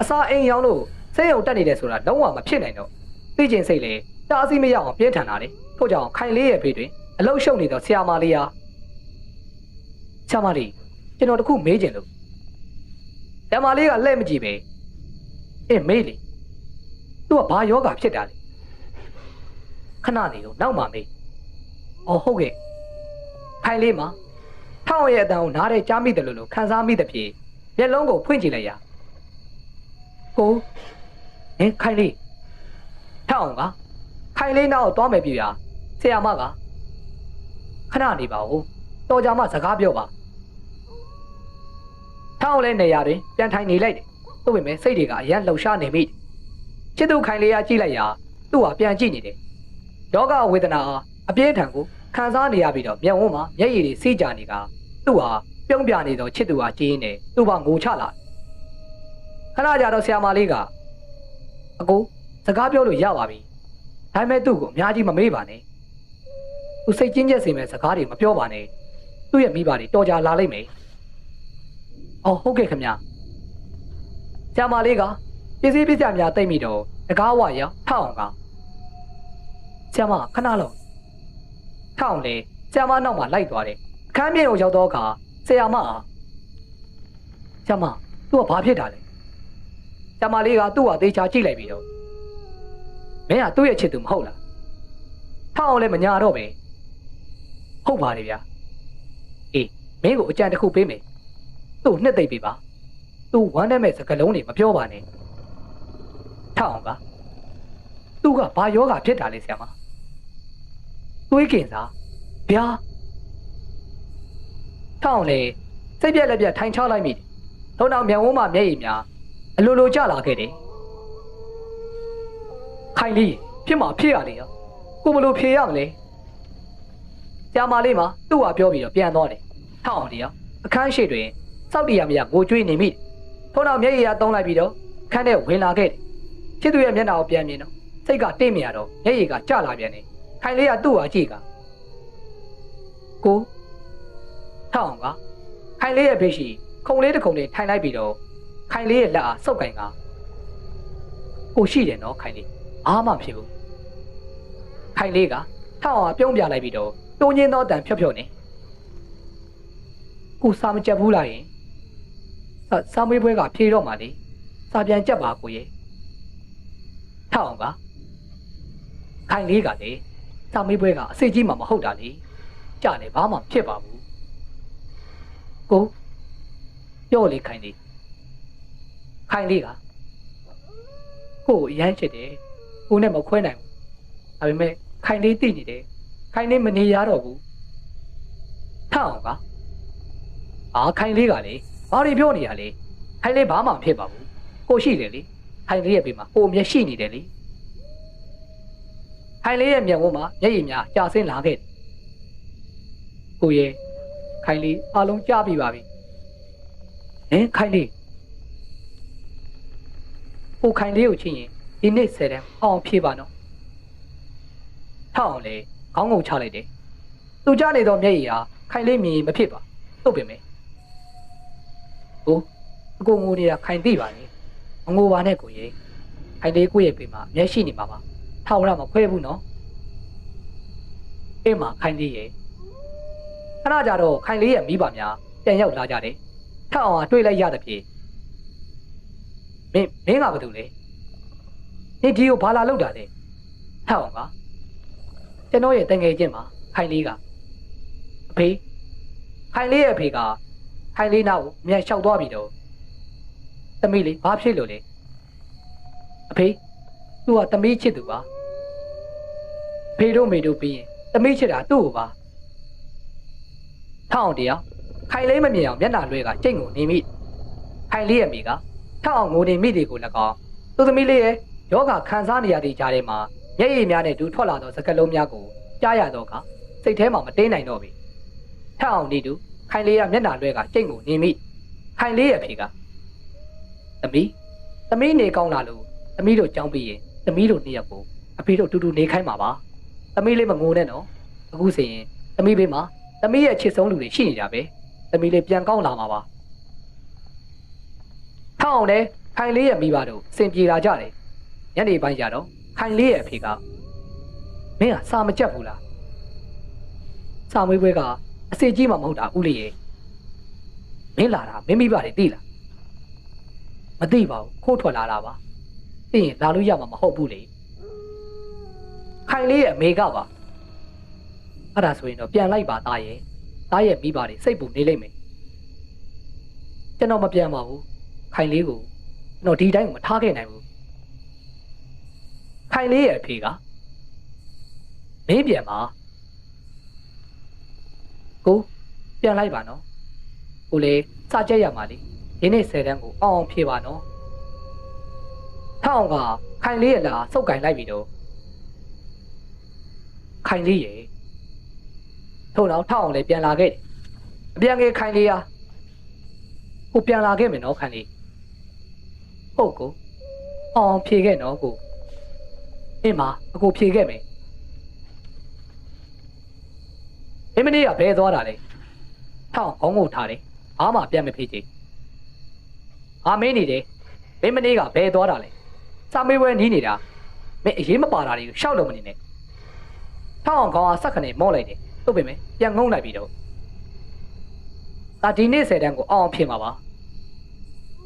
Speaker 1: အစာအိမ်ရောင်းလို့စိတ်ရုံတက်နေတယ်ဆိုတာလုံးဝမဖြစ်နိုင်တော့သိကျင်စိတ်လေတားစီမရအောင်ပြင်းထန်တာလေထို့ကြောင့်ခိုင်လေးရဲ့ဖေးတွင်အလုရှုပ်နေတော့ဆရာမလေးဟာဆရာမလေးကျွန်တော်တခုမေးချင်လို့ဆရာမလေးကလှည့်မကြည့်ပဲမေးလေသူကဘာယောဂဖြစ်တာလဲခဏနေတော့နောက်မှမေးဟုတ်ကဲ့ခိုင်လေးမှာထောက်ရဲ့အတန်ကိုနားထဲကြားမိတယ်လို့ခံစားမိတဲ့ဖြစ်မျက်လုံးကိုဖွင့်ကြည့်လိုက်ရခိုင်လေးထောက်အောင်ကခိုင်လေးနောက်သွားမယ်ပြရဆရာမကခဏနေပါဦးတော်ကြမှာစကားပြောပါထောက်လဲနေရာတွင်ပြန်ထိုင်နေလိုက်တယ်သို့ပေမဲ့စိတ်တွေကအရန်လှုပ်ရှားနေမိတယ်ချစ်သူခိုင်လေးကကြည့်လိုက်ရာသူ့ဟာပြန်ကြည့်နေတယ်ယောဂဝေဒနာအပြင်းထန်ကိုခံစားနေရပြီးတော့မျက်ဝန်းမှာမျက်ရည်တွေစီးကြနေတာသူ့ဟာပြုံးပြနေတော့ချစ်သူဟာကြည်နေသူ့ဘာငိုချလာခဏကြာတော့ဆရာမလေးကအကိုစကားပြောလို့ရပါပြီဒါပေမဲ့သူ့ကိုအများကြီးမမေးပါနဲ့သူစိတ်ကျဉ်ကျက်စေမဲ့စကားတွေမပြောပါနဲ့သူ့ရဲ့မိဘတွေတော်ကြလာလိမ့်မယ်ဟုတ်ကဲ့ခင်ဗျာဆရာမလေးကပစ္စည်းပစ္စည်းများတိတ်မိတော့တကားဝရထောက်အောင်ကဆရာမခဏလုံးထောက်အောင်လေဆရာမနောက်မှာလိုက်သွားတယ်အခန်းပြင်ကိုရောက်တော့အခါဆရာမသူကဘာဖြစ်တာလဲဆရာမလေးကသူ့ဟာသေချာကြည့်လိုက်ပြီးတော့မင်းကသူ့ရဲ့ချစ်သူမဟုတ်လားထောက်အောင်လည်းမညာတော့ပဲဟုတ်ပါလေဗျာမင်းကိုအကြံတစ်ခုပေးမယ်သူ့နှစ်သိပ်ပေးပါသူဝမ်းနဲ့မဲ့စကလုံးတွေမပြောပါနဲ့ထောက်အောင်ကသူကဘာယောဂဖြစ်တာလဲဆရာမသွေးကင်စားဗျာထောက်အောင်လေစိတ်ပြက်လက်ပြက်ထိုင်ချလိုက်မိတယ်ထုံတော့မျက်ဝန်းမှာမျက်ရည်များအလိုလိုကျလာခဲ့တယ်ခိုင်လေးဖြစ်မှာဖြစ်ရလေရောကိုဘလို့ဖြေရမလဲဆရာမလေးမှာသူ့ဟာပြောပြီးတော့ပြန်သွားတယ်ထောက်အောင်တရားအခန်းရှိတွင်စောက်တရားမရငိုကြွေးနေမိတယ်ထုံတော့မျက်ရည်ရသုံးလိုက်ပြီးတော့ခန်းထဲဝင်လာခဲ့တယ်ချစ်သူရဲ့မျက်နှာကိုပြန်မြင်တော့စိတ်ကတိတ်မရတော့မျက်ရည်ကကျလာပြန်တယ်ခိုင်လေးကသူ့ဟာကြည့်ကကိုထောက်အောင်ကခိုင်လေးရဲ့ဖေးရှိခုံလေးတစ်ခုံလေးထိုင်လိုက်ပြီးတော့ခိုင်လေးရဲ့လက်အားစုပ်ကင်ကကိုရှိတယ်နော်ခိုင်လေးအားမှဖြစ်ဘူးခိုင်လေးကထောက်အောင်ပြုံးပြလိုက်ပြီးတော့တုံးချင်းသောတန်ဖြော့ဖြော့နေကိုစားမကြက်ဘူးလားယင်စားမွေးပွဲကဖြေတော့မှလေစားပြန်ကြက်ပါကိုရဲ့ထောက်အောင်ကခိုင်လေးကလေစားမွေးပွဲကအစိတ်ကြီးမှမဟုတ်တာလေကြာလေဘာမှဖြစ်ပါဘူးကိုပြောလေခိုင်လေးကကိုအရမ်းချစ်တယ်ကိုနဲ့မခွဲနိုင်ဘူးဒါပေမဲ့ခိုင်လေးသိနေတယ်ခိုင်လေးမနေရတော့ဘူးထအောင်ကခိုင်လေးကလေဘာတွေပြောနေရလဲခိုင်လေးဘာမှဖြစ်ပါဘူးကိုရှိတယ်လေခိုင်လေးရဲ့ဘေးမှာကိုမျက်ရှိနေတယ်လေခိုင်လေးရဲ့မျက်ဝန်းမှာမျက်ရည်များကြာဆင်းလာခဲ့တယ်ကိုရဲ့ခိုင်လေးအားလုံးကြားပြီပါပြီခိုင်လေးကိုခိုင်လေးကိုချင်းရင်ဒီနေ့10တန်းအောင်ဖြေပါနော်ထောက်အောင်လေခေါင်းငုံချလိုက်တယ်သူကြားနေတော့မျက်ရည်ဟာခိုင်လေးမြင်မဖြစ်ပါတုတ်ပင်မယ်အကိုငိုနေတာခိုင်သိပါလေမငိုပါနဲ့ကိုရဲ့ခိုင်လေးကိုရဲ့ပေမှာမျက်ရှိနေမှာပါထောက်ရမခွဲဘူးနော်အဲ့မှာခိုင်လေးရဲ့ခဏကြတော့ခိုင်လေးရဲ့မိဘများပြန်ရောက်လာကြတယ်ထောက်အောင်တွေ့လိုက်ရတဲ့ပြေမင်းကဘာလုပ်လဲဒီကိုဘာလာလောက်တာလဲထောက်အောင်ကကျွန်တော်ရဲ့တငယ်ချင်းမှာခိုင်လေးကအဖေခိုင်လေးရဲ့အဖေကခိုင်လေးနောက်ကိုမြန်လျှောက်သွားပြီတော့သမီးလေးဘာဖြစ်လို့လဲအဖေသူကသမီးချစ်သူပါဖေတို့မေတို့ပြီးရင်သမီးချစ်တာသူ့ကိုပါ ထောက်အောင်တရားခိုင်လေးမမြင်အောင်မျက်နှာလွှဲကကြိတ်ကိုနေမိခိုင်လေးရဲ့မိကထောက်အောင်ငိုနေမိတွေကို၎င်းသူသမီးလေးရဲ့ယောဂခံစားနေရတဲ့ကြားထဲမှာမျက်ရည်များနဲ့တူထွက်လာသောစကားလုံးများကိုကြားရတော့ကစိတ်ထဲမှာမတင်းနိုင်တော့ပြီထောက်အောင်နေတူခိုင်လေးရဲ့မျက်နှာလွှဲကကြိတ်ကိုနေမိခိုင်လေးရဲ့ဖေကသမီးနေကောင်းလာလို့သမီးတို့ကြောင်းပြီးရင်သမီးတို့နှစ်ယောက်ကိုအဖေတို့တူတူနေခိုင်းပါပါသမီးလေးမငိုနဲ့နော်အခုဆိုရင်သမီးဘေးမှာသမီးရဲ့ချစ်ဆုံးလူတွေရှိနေကြပဲသမီးလေးပြန်ကောင်းလာမှာပါထောက်အောင်လေခိုင်လေးရဲ့မိဘတို့စင်ပြေလာကြတယ်ညနေပိုင်းကျတော့ခိုင်လေးရဲ့အဖေကမင်းကစာမကြက်ဘူးလားစာမွေးပွဲကအစီကြီးမှမဟုတ်တာဦးလေးရဲ့မင်းလာတာမင်းမိဘတွေသိလားမသိပါဘူးခိုးထွက်လာတာပါသိရင်လာလို့ရမှာမဟုတ်ဘူးလေခိုင်လေးရဲ့အမေကပါအဲ့ဒါဆိုရင်တော့ပြန်လိုက်ပါသားရဲ့မိဘတွေစိတ်ပူနေလိမ့်မယ်ကျွန်တော်မပြန်ပါဘူးခိုင်လေးကိုကျွန်တော်ဒီတိုင်းကိုမထားခဲ့နိုင်ဘူးခိုင်လေးရဲ့အဖေကမင်းပြန်ပါကိုပြန်လိုက်ပါနော်ကိုလေစကြက်ရမှာလေဒီနေ့10တန်းကိုအောင်ဖြေပါနော်ထောက်အောင်ကခိုင်လေးရဲ့လားစုပ်ကင်လိုက်ပြီတော့ခိုင်လေးရဲ့ထို့နောက်ထောက်အောင်လည်းပြန်လာခဲ့တယ်အပြန်ငယ်ခိုင်လေးဟာကိုပြန်လာခဲ့မယ်နော်ခိုင်လေးဟုတ်ကိုအောင်ဖြေခဲ့နော်ကိုအင်းမအကိုဖြေခဲ့မယ်မင်းမနေ့ကဘဲသွားတာလေထောက်ခေါင်းကိုထားတယ်ဘာမှပြန်မဖြေချင်မင်းနေတယ်မင်းမနေ့ကဘဲသွားတာလေစာမေးပွဲနီးနေတာမင်းအရေးမပါတာတွေကိုရှောက်လို့မနေနဲ့ထောက်အောင်ခေါင်းကစက်ခနဲ့မော့လိုက်တယ်ဟုတ်ပြီမယ်ပြန်ငုံလိုက်ပြီတော့ဒါဒီနေ့10တန်းကိုအောင်ဖြစ်မှာပါ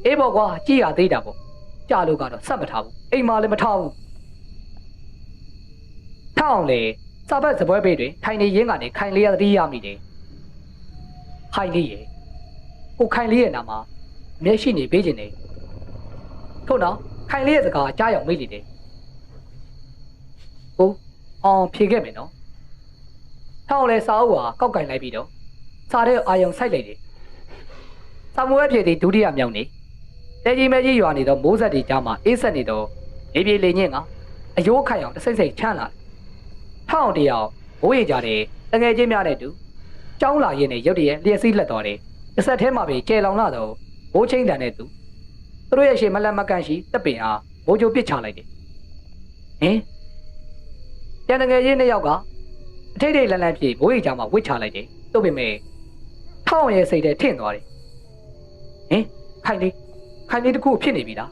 Speaker 1: အေးပေါ့ကွာကြည်ရသေးတာပေါ့ကြာလို့ကတော့ဆက်မထားဘူးအိမ်မှာလည်းမထားဘူးထောက်အောင်လေစာပတ်စပွဲပေးတွေထိုင်နေရင်းကနေခိုင်လေးရသတိရမိတယ်ခိုင်လေးရေကိုခိုင်လေးရဲ့နာမှာမျက်ရှိနေပေးခြင်းနေထို့နောက်ခိုင်လေးရဲ့စကားကြားရောက်မိလေတယ်ကိုအောင်ဖြေခဲ့မယ်နော်ထောက်လဲစာအုပ်ဟာကောက်ကင်လိုက်ပြီးတော့စာတဲ့အာယုံဆိုင်လိုက်တယ်စာမွေးဖြေသည်ဒုတိယမြောက်နေတဲကြီးမဲကြီးရွာနေတော့မိုးဆက်တွေကြားမှာအေးဆက်နေတော့နေပြေလေညင်းကအယိုးခိုင်အောင်တစိမ့်စိမ့်ချမ်းလာထောက်တယောက်မိုးရေကြတယ်တငယ်ချင်းများနဲ့တူကြောင်းလာရင်နဲ့ရုတ်တရက်လျက်စီးလက်တော်တယ်အဆက်ထဲမှာပဲကျဲလောင်လာတော့မိုးချင်းတန်တဲ့သူတို့ရဲ့ရှေ့မလက်မကန်ရှိတပ်ပင်အားမိုးကြိုပစ်ချလိုက်တယ်ပြန်တငယ်ချင်းနှစ်ယောက်ကအထိတ်ထိတ်လန့်လန့်ပြေမိုးရေကြားမှာဝစ်ချလိုက်တယ်တို့ပေမဲ့ထောက်ရဲ့စိတ်ထဲထင့်သွားတယ်ခိုင်လေးတခုဖြစ်နေပြီလား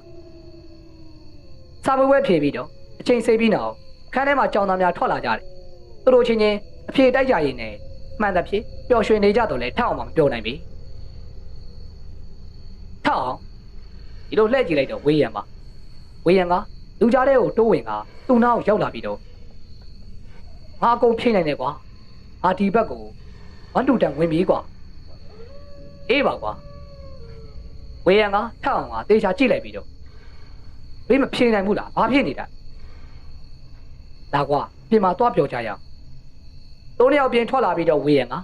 Speaker 1: စာမွေးဝဲဖြေပြီးတော့အချိန်စိတ်ပြီးတော့ခန်းထဲမှာကြောင်သားများထွက်လာကြတယ်သူတို့ချင်းချင်းအဖြေတိုက်ကြရင်နဲ့မှန်သဖြင့်ပျော်ရွှင်နေကြတော့လဲထောက်အောင်မပြောနိုင်ပြီထောက်အောင်ဒီလိုလှည့်ကြည့်လိုက်တော့ဝေးရံကလူကြားထဲကိုတိုးဝင်ကသူ့နားကိုရောက်လာပြီးတော့ငါအကုန်ဖြိနေတယ်ကွာငါဒီဘက်ကိုဝမ်တူတန်ဝင်ပြီကွာအေးပါကွာဝေးရံကထောက်အောင်ကတေချာကြည့်လိုက်ပြီးတော့ဘေးမဖြိနိုင်ဘူးလားဘာဖြစ်နေတာဒါကွာပြင်မှာသွားပြောကြရအောင်တိုးနှစ်ယောက်ပြင်ထွက်လာပြီးတော့ဝေးရံက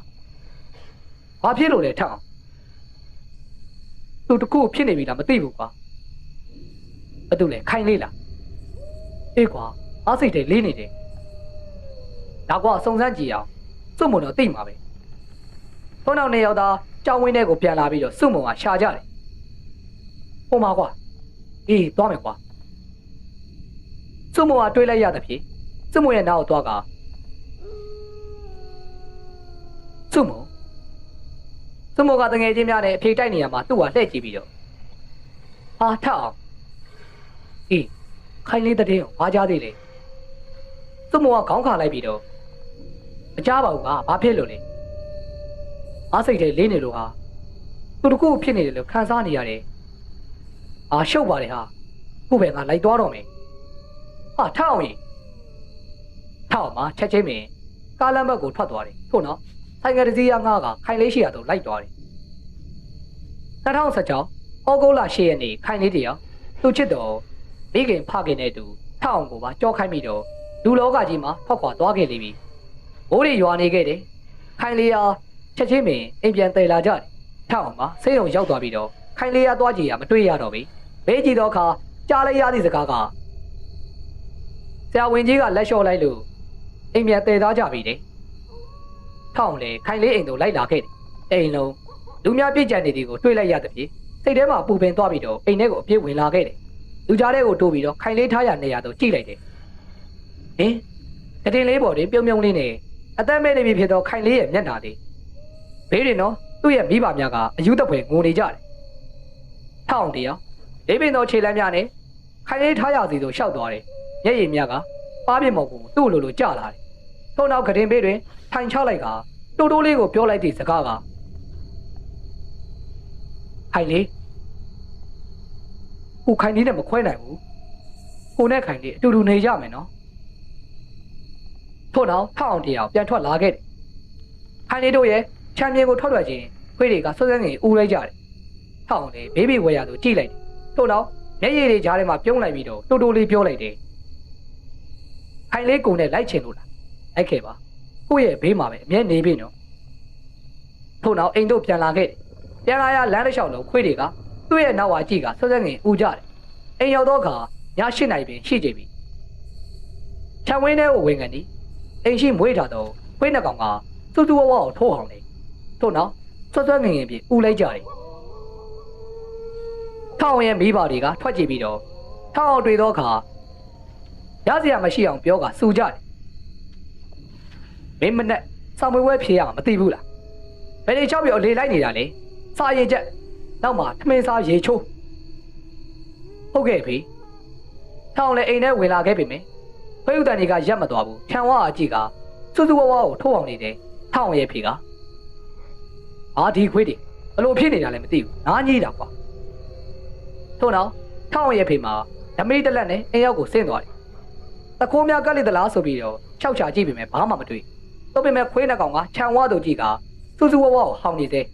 Speaker 1: ဘာဖြစ်လို့လဲထောက်အောင်သူတကူဖြစ်နေပြီလားမသိဘူးကွာဘာတူလဲခိုင်လေးလားအေးကွာအားစိတ်တွေလေးနေတယ်ဒါကွာစုံစမ်းကြည့်အောင်စွတ်မုံတော့သိမှာပဲထုံးနောက်နှစ်ယောက်သားကြောင်းဝင်းထဲကိုပြန်လာပြီးတော့စွတ်မုံကရှာကြတယ်ဟိုမှာကွာအေးသွားမယ်ကွာစွတ်မုံကတွေးလိုက်ရတဲ့ဖြစ်စွတ်မုံရဲ့နောက်ကိုသွားကစွတ်မုံကတငယ်ချင်းများနဲ့အဖေတိုက်နေရမှာသူ့ဟာလှည့်ကြည့်ပြီးတော့ဟာထအောင်အေးခိုင်လေးတဲ့အောင်ဘာကြားသေးလဲစွတ်မုံကခေါင်းခါလိုက်ပြီးတော့မကြားပါဘူးကဘာဖြစ်လို့လဲအားစိတ်ထဲလေးနေလို့ဟာသူတကူဖြစ်နေတယ်လို့ခံစားနေရတယ်ရှုပ်ပါတယ်ဟာခုပဲငါလိုက်သွားတော့မယ်ဟာထအောင်ရင်ထအောင်မှာချက်ချင်းပင်ကားလမ်းဘက်ကိုထွက်သွားတယ်ထို့နော်ဆိုင်ကယ်တစ်စီးရငှားကခိုင်လေးရှိရတော့လိုက်သွားတယ်2016ဩဂုတ်လ10ရက်နေ့ခိုင်လေးတယောက်သူချစ်တော်မိခင်ဖခင်နဲ့တူထအောင်ကိုပါကြောခိုင်းပြီးတော့လူလောကကြီးမှာဖောက်ခွာသွားခဲ့လိမ့်ပြီဘိုးတွေရွာနေခဲ့တယ်ခိုင်လေးဟာ ချက်ချင်းပင်အိမ်ပြန်တည်လာကြတယ်ထအောင်ကစိတ်ုံရောက်သွားပြီးတော့ခိုင်လေးရသွားကြည့်ရမတွေ့ရတော့ဘူးဘေးကြည့်တော့အခါကြားလိုက်ရသည့်စကားကဆရာဝန်ကြီးကလက်လျှော့လိုက်လို့အိမ်ပြန်တည်သားကြပြီတဲ့ထအောင်လေခိုင်လေးအိမ်တို့လိုက်လာခဲ့တယ်အိမ်လုံးလူများပြည့်ကြံနေသည်ကိုတွေ့လိုက်ရတဲ့ဖြစ်စိတ်ထဲမှာပူပင်သွားပြီးတော့အိမ်ထဲကိုအပြည့်ဝင်လာခဲ့တယ်လူကြားထဲကိုတိုးပြီးတော့ခိုင်လေးထားရနေရတော့ကြည့်လိုက်တယ်ဟင်တတင်လေးပေါ်တွင်ပြုံပြုံလေးနဲ့အသက်မဲ့နေပြီဖြစ်တော့ခိုင်လေးရဲ့မျက်နှာလေးဘေးရင်တော့သူ့ရဲ့မိဘများကအယူတပွဲငိုနေကြတယ်ထောက်အောင်တရားလေးပင်တော်ခြေလမ်းများနဲ့ခိုင်လေးထားရစီဆိုရှောက်သွားတယ်မျက်ရည်များကပါးပြမော်ကိုသူ့လိုလိုကြလာတယ်ထို့နောက်ကတင်ဘေးတွင်ထိုင်ချလိုက်ကတိုးတိုးလေးကိုပြောလိုက်သည့်စကားကခိုင်လေးကိုခိုင်လေးနဲ့မခွဲနိုင်ဘူးကိုနဲ့ခိုင်လေးအတူတူနေကြမယ်နော်ထို့နောက်ထောက်အောင်တရားပြန်ထွက်လာခဲ့တယ်ခိုင်လေးတို့ရဲ့ချန်ပီယံကိုထွက်ထွက်ချင်းခွေးတွေကဆွဆွဲငင်ဦးလိုက်ကြတယ်ထောက်အောင်လေဘေးဘေးဝဲရသူကြည့်လိုက်တယ်ထို့နောက်မျက်ရည်တွေကြားထဲမှာပြုံးလိုက်ပြီးတော့တိုးတိုးလေးပြောလိုက်တယ်ခိုင်လေးကိုနဲ့လိုက်ချင်လို့လားလိုက်ခဲ့ပါကိုရဲ့ဘေးမှာပဲအမြဲနေပြီနော်ထို့နောက်အိမ်တို့ပြန်လာခဲ့တယ်ပြန်လာရလမ်းတစ်လျှောက်လုံးခွေးတွေကသူ့ရဲ့နောက်ဝါကြည့်ကဆွဆွဲငင်ဦးကြတယ်အိမ်ရောက်တော့ခါည8 နာရီပင်ရှိကြပြီခြံဝင်းထဲကိုဝင်ကန်ဒီအိမ်ရှိမွေးထားတော့ခွေးနှစ်ကောင်ကစွတ်စွတ်ဝါးကိုထိုးအောင်လေထို့နောက်ဆွဆွဲငင်ပြဦးလိုက်ကြတယ်ထောင်ရဲ့မိဘတွေကထွက်ကြည့်ပြီးတော့ထောင်အောင်တွေ့တော့ခါရစရာမရှိအောင်ပြောကစူကြတယ်မင်းမနဲ့စောင်မွေးဝဲဖြေရမှာမသိဘူးလားဘယ်နေချောက်ပြီးလေလိုက်နေတာလဲစာရင်ချက်နောက်မှထမင်းစားရေချိုးဟုတ်ကဲ့ဖေထောင်လည်းအိမ်ထဲဝင်လာခဲ့ပြီမင်းဖေးဥတန်ကြီးကရက်မသွားဘူးခြံဝါအကြည့်ကစွစွဝဝကိုထိုးအောင်နေတယ်ထောင်ရဲ့ဖေကအာဒီခွေးတွေဘလို့ဖြစ်နေတာလဲမသိဘူးနားကြီးတာကွာထို့နောက်ထောင်ရဲ့ဖေမှာဓမိတ်တက်လက်နဲ့အိမ်ရောက်ကိုဆင်းသွားတယ်တခိုးများကက်လိတလားဆိုပြီးတော့ခြောက်ချကြည့်ပြီမဲ့ဘာမှမတွေ့တော့ပြင်မဲ့ခွေးနှစ်ကောင်ကခြံဝါတို့ကြည့်ကစွစွဝဝကိုဟောင်းနေသေး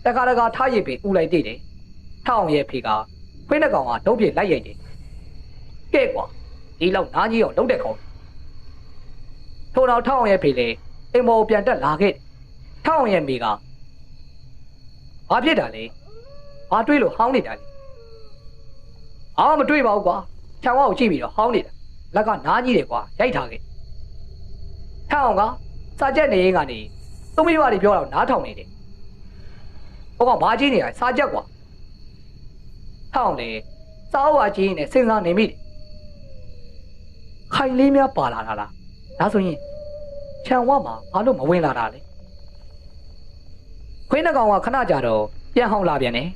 Speaker 1: တခါတခါထားရည်ပင်ဥလိုက်သေးတယ်ထောင်ရဲ့ဖေကခွေးနှစ်ကောင်ကဒုတ်ပြလိုက်ရိုက်တယ်ကဲကွာဒီလောက်နားကြီးအောင်လုံးတဲ့ခေါင်းထို့နောက်ထောင်ရဲ့ဖေလေအိမ်မော်ပြန်တက်လာခဲ့ထောင်ရဲ့မိကဘာဖြစ်တာလဲဘာတွေးလို့ဟောင်းနေတာလဲအားမတွေးပါဘူးကွာခြံဝါကိုကြည့်ပြီးတော့ဟောင်းနေတာလက်ကနားကြီးတယ်ကွာရိုက်ထားခဲ့ထောင်ကစာချက်နေရင်ကနေသူ့မိဘတွေပြောတော့နားထောင်နေတယ်ဟောကဘာကြီးနေတာစာချက်ကွာထောင်လေစားဝါကြီးနဲ့စဉ်းစားနေမိတယ်ခိုင်လေးများပါလာတာလားဒါဆိုရင်ခြံဝါမှာဘာလို့မဝင်လာတာလဲခွေးနှကောင်ကခဏကြာတော့ပြန်ဟောင်းလာပြန်တယ်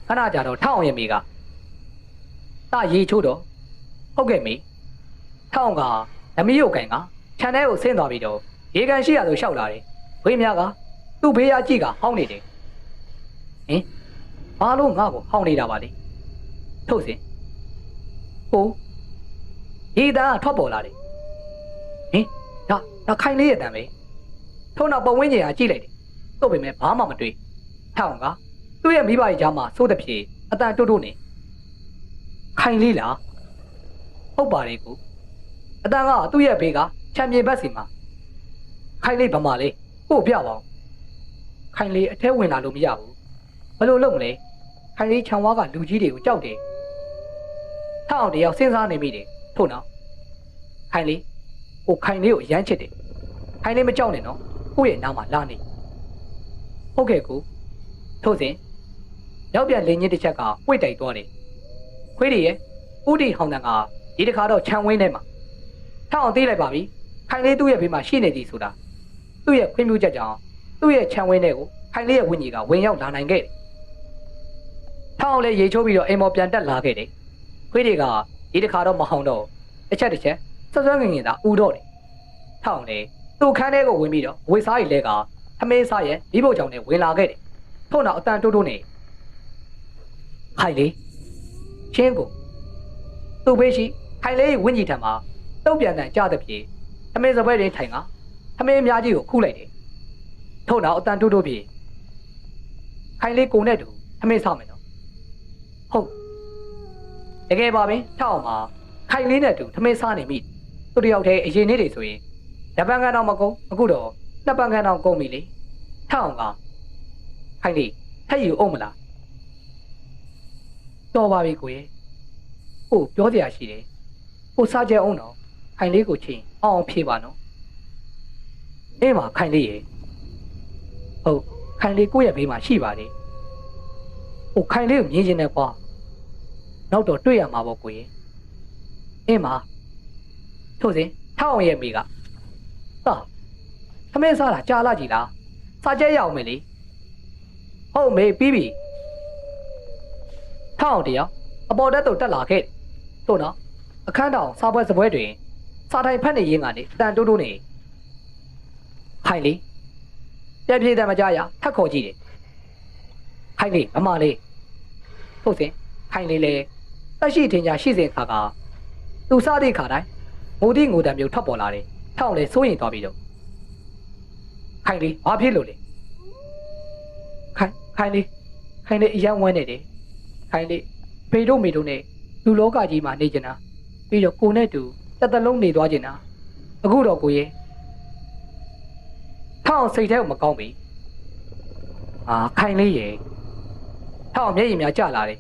Speaker 1: ခဏကြာတော့ထောင်ရဲ့မိကတရေချိုးတော့ဟုတ်ကဲ့မိထောင်ကသမီးရုပ်ကန်ကခြံထဲကိုဆင်းသွားပြီးတော့ရေကန်ရှိရဆိုရှောက်လာတယ်ဝေးများကသူ့ဘေးရကြည့်ကဟောင်းနေတယ်ဟင်ဘာလို့ငါ့ကိုဟောင်းနေတာပါလဲထုတ်စင်ဟိုရေတန်းကထွက်ပေါ်လာတယ်ဟင်ဒါခိုင်လေးရဲ့တန်းပဲထုံးတော့ပတ်ဝန်းကျင်ကကြည့်လိုက်တယ်တော့ပေမဲ့ဘာမှမတွေ့ထောင်ကသူ့ရဲ့မိဘရဲ့ကြားမှာစိုးတဲ့ဖြေအတန်တိုးတိုးနေခိုင်လေးလားဟုတ်ပါတယ်ကူအတန်ကသူ့ရဲ့ဘေးကချန်ပီယံဘက်စီမှာခိုင်လေးဗမာလေးပို့ပြပါအောင်ခိုင်လေးအထဲဝင်လာလို့မရဘူးဘယ်လိုလုပ်မလဲခိုင်လေးခြံဝါးကလူကြီးတွေကိုကြောက်တယ်ထောက်အောင်တယောက်စဉ်းစားနေမိတယ်ထို့နောက်ခိုင်လေးဟိုခိုင်လေးကိုရမ်းချစ်တယ်ခိုင်လေးမကြောက်နဲ့နော်ကိုယ့်ရဲ့နားမှာလာနေဟုတ်ကဲ့ကူထို့စဉ်ရောက်ပြန်လင်းကြီးတစ်ချက်ကပွေ့တိုက်သွားတယ်ခွေးတွေရဲ့ဥတီဟောင်းတန်ကဒီတစ်ခါတော့ခြံဝင်းထဲမှာထောက်အောင်သေးလိုက်ပါပြီခိုင်လေးသူ့ရဲ့ဘေးမှာရှိနေသည်ဆိုတာသူ့ရဲ့ခွင့်ပြုချက်ကြောင့်သူ့ရဲ့ခြံဝင်းထဲကိုခိုင်လေးရဲ့ဝင်းကြီးကဝင်ရောက်လာနိုင်ခဲ့တယ်ထောက်အောင်လည်းရေချိုးပြီးတော့အိမ်မော်ပြန်တက်လာခဲ့တယ်ခွေးတွေကဒီတစ်ခါတော့မဟောင်းတော့တစ်ချက်ဆွဆွငင်သာဥတော့တယ်ထောက်အောင်လည်းသူ့ခန်းထဲကိုဝင်ပြီးတော့ဝေစားရီလဲကထမင်းစားရဲ့ဒီဘုတ်ကြောင့်နဲ့ဝင်လာခဲ့တယ်ထို့နောက်အတန်တိုးတိုးနေခိုင်လေးချင်းကိုသူ့ဘေးရှိခိုင်လေးဝင်းကြီးထံမှာတုတ်ပြန်တန်ကြတဲ့ပြေထမင်းစပွဲတွေထိုင်ကထမင်းအများကြီးကိုခုလိုက်တယ်ထို့နောက်အတန်တိုးတိုးပြေခိုင်လေးကိုနဲ့တူထမင်းစားမယ်နော်ဟုတ်တကယ်ပါပဲထောက်အောင်ပါခိုင်လေးနဲ့တူထမင်းစားနေမိသူတယောက်တည်းအရင်နေ့တွေဆိုရင်တပန်းကန်တော့မကုန်အခုတော့နှစ်ပန်းကန်တော့ကုန်ပြီလေ ထောက်အောင်ကခိုင်လေးထက်ယူအောင်မလားတော်ပါပြီကိုရဲ့ကိုပြောစရာရှိတယ်ကိုစားကြအောင်တော့ခိုင်လေးကိုချင်းအောင်ဖြေပါနော်အေးမှာခိုင်လေးရဲ့ဟုတ်ခိုင်လေးကိုရဲ့ဘေးမှာရှိပါတယ်ဟိုခိုင်လေးကိုမြင်ချင်းနဲ့ကွာနောက်တော့တွေ့ရမှာပေါ့ကိုရဲ့အေးမှာထို့စဉ်ထောက်အောင်ရဲ့မိကဟာသမင်းစားတာကြားလာကြည်လားစားကြရအောင်မေလေဟုတ်မေပြီးပြီထောက်အောင်တရားအပေါ်တက်တော့တက်လာခဲ့တို့နော်အခန်းတောင်စားပွဲစပွဲတွင်စားထိုင်ဖက်နေရင်းကနေတန်တိုးတိုးနေခိုင်လေးပြည့်ပြည့်တမ်းမကြရထက်ခေါ်ကြည့်တယ်ခိုင်လေးအမလေးထို့စဉ်ခိုင်လေးလေတက်ရှိထင်ကြရှိစဉ်ခါကသူစားသည့်ခါတိုင်းငိုတိငိုတံမျိုးထပ်ပေါ်လာတယ်ထောက်လေစိုးရင်သွားပြီးတော့ခိုင်လေးဘာဖြစ်လို့လဲခိုင်လေးအယံဝမ်းနေတယ်ခိုင်လေးဖေတို့မေတို့နဲ့လူလောကကြီးမှာနေကြတာပြီးတော့ကိုနဲ့တူတစ်သက်လုံးနေသွားကြတာအခုတော့ကိုရဲ့ထောက်စိတ်ထဲကိုမကောင်းပြီခိုင်လေးရဲ့ထောက်မျက်ရည်များကျလာတယ်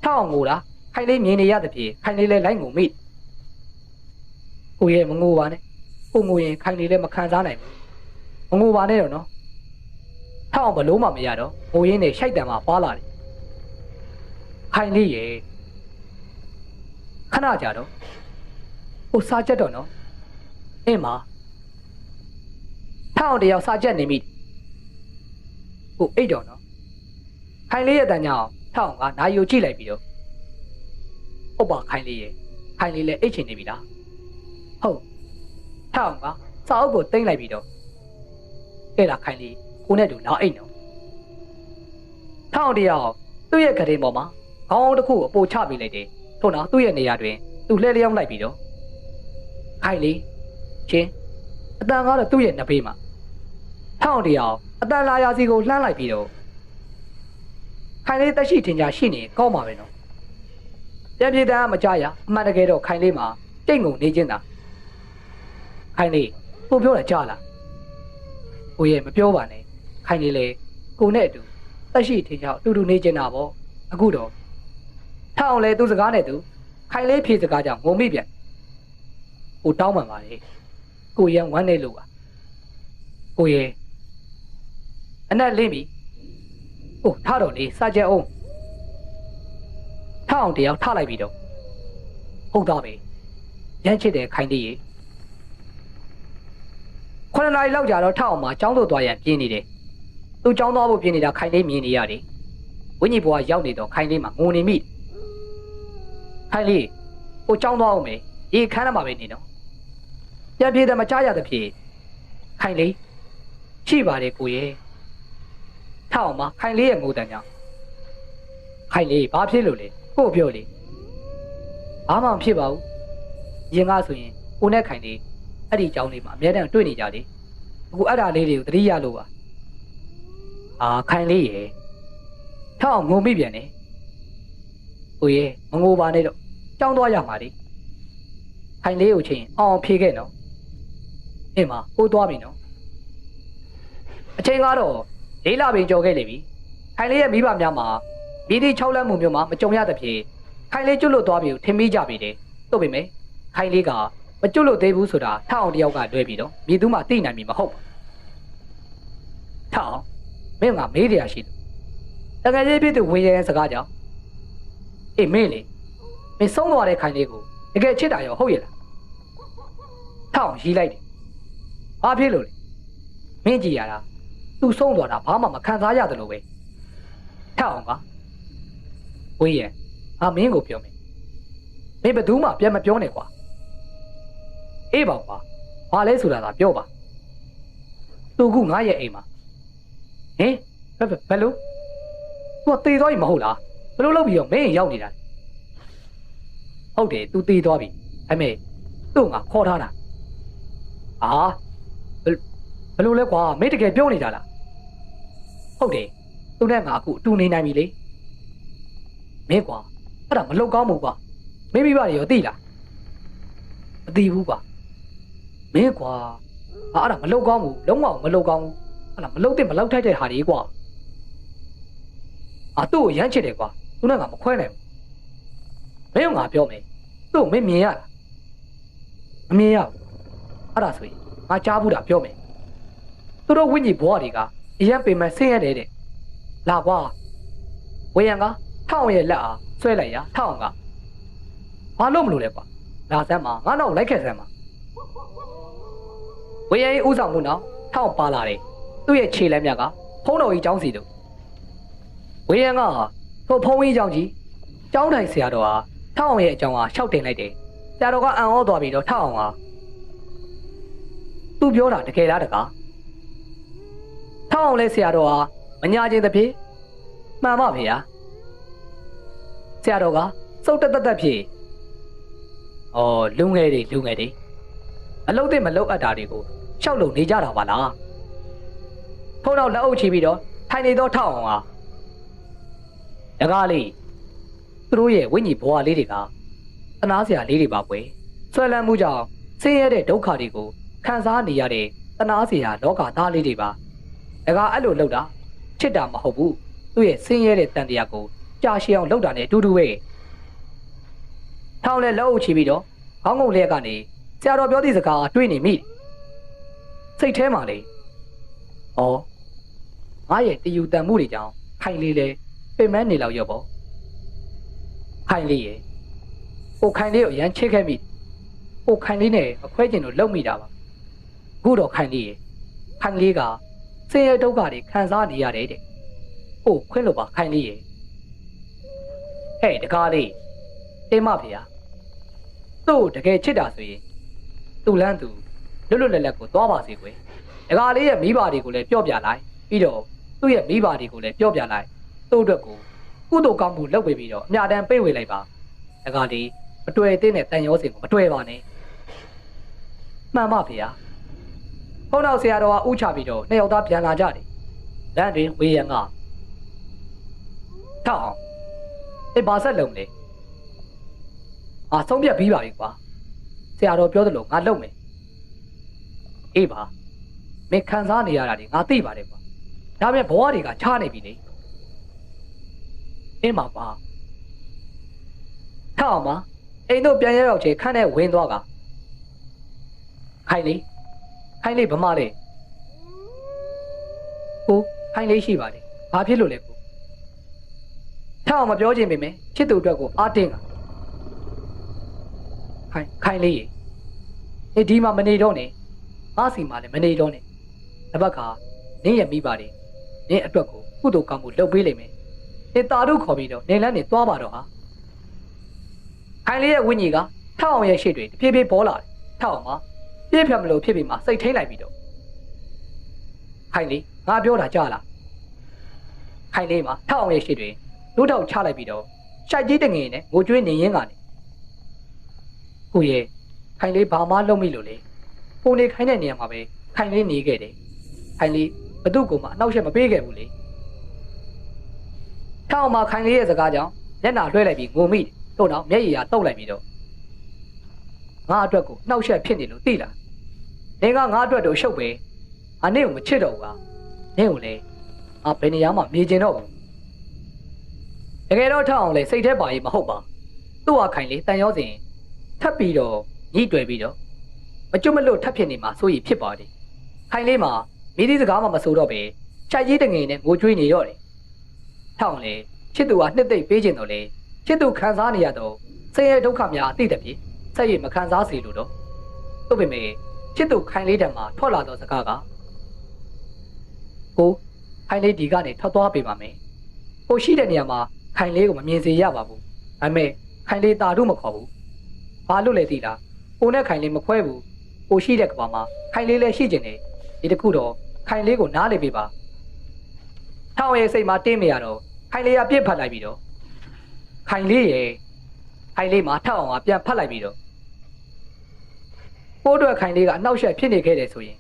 Speaker 1: ထောက်ငိုတာခိုင်လေးမြင်နေရတဲ့ပြေခိုင်လေးလည်းလိုက်ငိုမိကိုရဲ့မငိုပါနဲ့ကိုငိုရင်ခိုင်လေးလည်းမခံစားနိုင်ဘူးမငိုပါနဲ့တော့နော်ထောက်ဘလို့မှမရတော့ငိုရင်းနဲ့ရှိုက်တံမှာပွားလာတယ်ခိုင်လေးရဲ့ခဏကြာတော့ဟိုစားချက်တော့နော်အင်းမထောက်တယောက်စားချက်နေမိဟိုအိတ်တော့နော်ခိုင်လေးရဲ့တန်ညာထောက်ကနာယူကြည့်လိုက်ပြီးတော့ဟုတ်ပါခိုင်လေးရဲ့ခိုင်လေးလည်းအိတ်ချင်နေပြီလားဟုတ်ထောက်ကစာအုပ်ကိုတင်လိုက်ပြီးတော့အဲ့ဒါခိုင်လေးကိုနဲ့တူလာအိတ်နော်ထောက်တယောက်သူ့ရဲ့ကလေးပေါ်မှာခေါင်းတစ်ခုအပိုချပေးလိုက်တယ်ထို့နောက်သူ့ရဲ့နေရာတွင်သူလှဲလျောင်းလိုက်ပြီးတော့ခိုင်လေးချင်းအတန်ကားတော့သူ့ရဲ့နှစ်ဖေးမှာထောက်တယောက်အတန်လာရာစီကိုလှမ်းလိုက်ပြီးတော့ခိုင်လေးတက်ရှိထင်ကြရှိနေကောင်းပါပဲနော်ပြန်ပြေးတန်းမကြရအမှန်တကယ်တော့ခိုင်လေးမှာတိတ်ငုံနေချင်းသာခိုင်လေးကိုပြောတာကြားလားကိုရဲ့မပြောပါနဲ့ခိုင်လေးလေကိုနဲ့အတူတက်ရှိထင်ကြအတူတူနေချင်းတာပေါ့အခုတော့ထောက်အောင်လေသူစကားနဲ့သူခိုင်လေးဖြေစကားကြောင့်ငုံမိပြန်ကိုတောင်းပန်ပါလေကိုရန်ဝမ်းနေလို့ပါကိုရဲ့အနက်လင်းပြီအိုးထားတော့လေစားကြအောင်ထောက်အောင်တယောက်ထားလိုက်ပြီတော့ဟုတ်တော့ပဲရမ်းချစ်တယ်ခိုင်လေးရေ9 နာရီလောက်ကြာတော့ထောက်အောင်မှာကျောင်းသို့သွားရန်ပြင်းနေတယ်သူကျောင်းသွားဖို့ပြင်းနေတာခိုင်လေးမြင်နေရတယ်ဝိညာဉ်ဘွားရောက်နေတော့ခိုင်လေးမှာငုံနေမိခိုင်လေးကိုကျောင်းသွားအောင်မယ်ရေခမ်းရမှာပဲနေတော့ပြန်ပြေးတယ်မကြားရတဲ့ဖြစ်ခိုင်လေးရှိပါတယ်ကိုရဲ့ထောက်အောင်မှာခိုင်လေးရဲ့ငိုတန်ကြောင့်ခိုင်လေးဘာဖြစ်လို့လဲကို့ပြောလေဘာမှမဖြစ်ပါဘူးရင်ကဆိုရင်ကိုနဲ့ခိုင်လေးအဲ့ဒီကျောင်းလေးမှာအများတန်းတွေ့နေကြလေအခုအဲ့ဒါလေးတွေကိုသတိရလို့ပါခိုင်လေးရဲ့ထောက်အောင်ငုံမိပြန်တယ်ကိုရဲ့မငိုပါနဲ့တော့ကျောင်းသွားရမှာလေခိုင်လေးကိုချင်းအောင်ဖြေခဲ့နော်အင်းမကိုသွားပြီနော်အချိန်ကတော့၄ လပင်ကြော်ခဲ့လေပြီခိုင်လေးရဲ့မိဘများမှာမိသည့်6 လက်မှုမျိုးမှာမကြုံရတဲ့ဖြစ်ခိုင်လေးကျွတ်လွတ်သွားပြီကိုထင်မိကြပြီတယ်တို့ပေမဲ့ခိုင်လေးကမကျွတ်လွတ်သေးဘူးဆိုတာထောက်အောင်တယောက်ကလွဲပြီးတော့မိသူမှသိနိုင်ပြီမဟုတ်ဘူးထောက်မင်းကမေးတရားရှိတယ်တကယ်ကြီးဖြစ်သူဝင်ရဲစကားကြောင့်အေးမင်းလေမင်းဆုံးသွားတဲ့ခိုင်လေးကိုတကယ်ချစ်တာရောဟုတ်ရဲ့လားထောက်ရီးလိုက်တယ်ဘာဖြစ်လို့လဲမင်းကြည်ရတာသူဆုံးသွားတာဘာမှမခံစားရတယ်လို့ပဲထောက်အောင်ကဝေးရဲ့မင်းကိုပြောမယ်မင်းဘယ်သူမှပြန်မပြောနဲ့ကွာအေးပါကွာဘာလဲဆိုတာကပြောပါသူကငါရဲ့အိမ်မှာဟင်ဘယ်လိုသူကတေးသွားပြီမဟုတ်လားဘယ်လိုလုပ်ပြီးတော့မင်းရောက်နေတာဟုတ်တယ်သူတေးသွားပြီအဲ့မဲ့သူ့ငါခေါ်ထားတာဘယ်လိုလဲကွာမင်းတကယ်ပြောနေတာလားဟုတ်တယ်သူနဲ့ငါအခုအတူနေနိုင်ပြီလေမင်းကွာအဲ့ဒါမလုပ်ကောင်းဘူးကွာမင်းမိဘတွေရောသိလားမသိဘူးကွာမင်းကွာအဲ့ဒါမလုပ်ကောင်းဘူးလုံးဝမလုပ်ကောင်းဘူး ဟာလားမလုံးတဲ့မလောက်ထိုက်တဲ့ဟာတွေကွာသူ့ကိုရမ်းချစ်တယ်ကွာသူနဲ့ငါမခွဲနိုင်ဘူးမင်းကငါပြောမယ်သူ့ကိုမင်းမြင်ရလားမမြင်ရဘူးအဲ့ဒါဆိုရင်ငါကြားဘူးတာပြောမယ်သူတို့ဝိညာဉ်ဘွားတွေကအရင်ပင်မဆင်းရဲတယ်တဲ့လာကွာဝေယံကထောက်ရဲ့လက်အားဆွဲလိုက်ရထောက်ကဘာလို့မလို့လဲကွာလာစမ်းမှာငါတော့လိုက်ခဲ့စမ်းမှာဝေယံရဲ့ဥဆောင်မှုနောက်ထောက်ပါလာတယ်သူ့ရဲ့ခြေလက်မြတ်ကဖုံးတော်ကြီးကျောင်းစီတို့ဝေယံကထိုဖုံးကြီးကျောင်းကြီးကျောင်းတိုင်ဆရာတော်ဟာထောက်အောင်ရဲ့အကြောင်းဟာရှောက်တင်လိုက်တယ်ဆရာတော်ကအံ့ဩသွားပြီးတော့ထောက်အောင်ဟာသူပြောတာတကယ်လားတကားထောက်အောင်လဲဆရာတော်ဟာမညာချင်းတစ်ပြေမှန်ပါဗျာဆရာတော်ကစုတ်တက်ဖြစ်လူငယ်တွေအလုံးသိမလုံးအပ်တာတွေကိုရှောက်လုံနေကြတာပါလားဖုန်းတော့လက်အုပ်ချပြီးတော့ထိုင်နေတော့ထောက်အောင်ဟာတကားလေးသူတို့ရဲ့ဝိညာဉ်ဘဝလေးတွေကသနာစရာလေးတွေပါကွယ်ဆွဲလန်းမှုကြောင့်ဆင်းရဲတဲ့ဒုက္ခတွေကိုခံစားနေရတဲ့သနာစရာလောကသားလေးတွေပါတကားအဲ့လိုလုပ်တာချစ်တာမဟုတ်ဘူးသူ့ရဲ့ဆင်းရဲတဲ့တန်တရားကိုကြာရှည်အောင်လုပ်တာနဲ့အတူတူပဲထောင်လဲလက်အုပ်ချပြီးတော့ခေါင်းငုံလျက်ကနေဆရာတော်ပြောသည့်စကားတွေးနေမိစိတ်ထဲမှာလေငါရဲ့တယူတန်မှုတွေကြောင့်ခိုင်လေးလဲပင်မနေလောက်ရော့ပေါ့ခိုင်လေးရဲ့ကိုခိုင်လေးကိုအရန်ချစ်ခဲ့မိကိုခိုင်လေးနဲ့မခွဲကျင်လို့လုံမိတာပါအခုတော့ခိုင်လေးရဲ့ခိုင်လေးကဆင်းရဲဒုက္ခတွေခံစားနေရတယ်တဲ့ကိုခွင့်လို့ပါခိုင်လေးရဲ့ဟဲ့တကားလေးတင်းမဖေဟာသူ့တကယ်ချစ်တာဆိုရင်သူ့လန်းသူလွတ်လွတ်လပ်လပ်ကိုသွားပါစေကွယ်တကားလေးရဲ့မိဘတွေကိုလည်းပြောပြလိုက်ပြီးတော့သူ့ရဲ့မိဘတွေကိုလည်းပြောပြလိုက်သူ့အတွက်ကိုကုသိုလ်ကောင်းမှုလုပ်ပေးပြီးတော့အမြတ်တမ်းပေးဝေလိုက်ပါတကားလေးမတွေ့သေးတဲ့တန်ရောစင်ကိုမတွေ့ပါနဲ့မှန်ပါဖေဟာဖုန်းတော်ဆရာတော်ကဥချပြီးတော့နှစ်ယောက်သားပြန်လာကြတယ်လမ်းတွင်ဝေယံကထောက်အောင်ဘာဆက်လုံးလဲဆုံးဖြတ်ပြီးပါပြီကွာဆရာတော်ပြောသလိုငါလုပ်မယ်အေးပါမင်းခံစားနေရတာတွေငါသိပါတယ်ကွာဒါပေမဲ့ဘဝတွေကချားနေပြီလေအင်းပါကွာထောက်အောင်ပါအိမ်တို့ပြန်ရောက်ချေခန်းနဲ့ဝင်သွားကခိုင်လေးဗမာလေးကိုခိုင်လေးရှိပါတယ်ဘာဖြစ်လို့လဲကိုထောက်အောင်မပြောချင်ပေမဲ့ချစ်သူအတွက်ကိုအားတင်းကခိုင်လေးရေဒီမှာမနေတော့နဲ့ငါစီမှာလည်းမနေတော့နဲ့တပတ်ခါနင်းရဲ့မိပါတယ်နင်းအတွက်ကိုကုသိုလ်ကောင်းမှုလုပ်ပေးလိမ့်မယ်နင်တာတို့ခေါ်ပြီးတော့နင်လန်းနေသွားပါတော့ဟာခိုင်လေးရဲ့ဝိညာဉ်ကထောက်အောင်ရဲ့ရှေ့တွေတဖြည်းဖြည်းပေါ်လာတယ်ထောက်အောင်မှာပြည့်ဖြတ်မလို့ဖြစ်ပြီးမှစိတ်ထိန်လိုက်ပြီးတော့ခိုင်လေးငါပြောတာကြားလားခိုင်လေးမှာထောက်အောင်ရဲ့ရှေ့တွေတို့တော့ချလိုက်ပြီးတော့ရှိုက်ကြီးတငင်နဲ့ငိုကြွေးနေရင်းကနေကိုရဲ့ခိုင်လေးဘာမှလုပ်မိလို့လေကိုနေခိုင်းတဲ့နေရာမှာပဲခိုင်လေးနေခဲ့တယ်ခိုင်လေးဘသူ့ကိုမှအနောက်ရှက်မပေးခဲ့ဘူးလေထောက်မှာခိုင်လေးရဲ့စကားကြောင့်လက်နာလွှဲလိုက်ပြီးငိုမိတယ်တို့တော့မျက်ရည်ရတုတ်လိုက်ပြီးတော့ငါအတွက်ကိုနှောက်ရှက်ဖြစ်နေလို့သိလားနေကငါအတွက်တော့ရှုပ်ပဲအနင့်ကိုမချစ်တော့ဘူးကနင့်ကိုလေဘယ်နေရာမှမြေကျင်တော့ဘူးတကယ်တော့ထောက်အောင်လေစိတ်ထဲပါရေးမဟုတ်ပါသူ့ဟာခိုင်လေးတန်ရောစင်ထပ်ပြီးတော့ညှိတွယ်ပြီးတော့မကျွတ်မလွတ်ထပ်ဖြစ်နေမှာဆိုရင်ဖြစ်ပါတယ်ခိုင်လေးမှာမိသည့်စကားမှမဆိုတော့ပဲခြိုက်ကြီးတငင်နဲ့ငိုကြွေးနေတော့တယ်ထောက်လေချစ်သူကနှစ်သိမ့်ပေးခြင်းတော့လေချစ်သူခံစားနေရတော့ဆင်းရဲဒုက္ခများအသိတဲ့ဖြစ်ဆက်ရည်မခံစားစေလို့တော့သူ့ပေမဲ့ချစ်သူခိုင်လေးတံမှာထွက်လာတော့စကားကကိုခိုင်လေးဒီကနေထွက်သွားပေးပါမယ်ကိုရှိတဲ့နေရာမှာခိုင်လေးကိုမမြင်စေရပါဘူးဒါပေမဲ့ခိုင်လေးတာတို့မခေါ်ဘူးဘာလို့လဲသိလားကိုနဲ့ခိုင်လေးမခွဲဘူးကိုရှိတဲ့ကဘာမှာခိုင်လေးလည်းရှိကျင်တယ်ဒီတခုတော့ခိုင်လေးကိုနားလေပေးပါထောင်ရဲ့စိတ်မှာတင်းမရတော့ခိုင်လေးကပြစ်ဖတ်လိုက်ပြီးတော့ခိုင်လေးရဲ့ခိုင်လေးမှာထောက်အောင်ကပြန်ဖတ်လိုက်ပြီးတော့ပိုးအတွက်ခိုင်လေးကအနှောက်အယှက်ဖြစ်နေခဲ့တယ်ဆိုရင်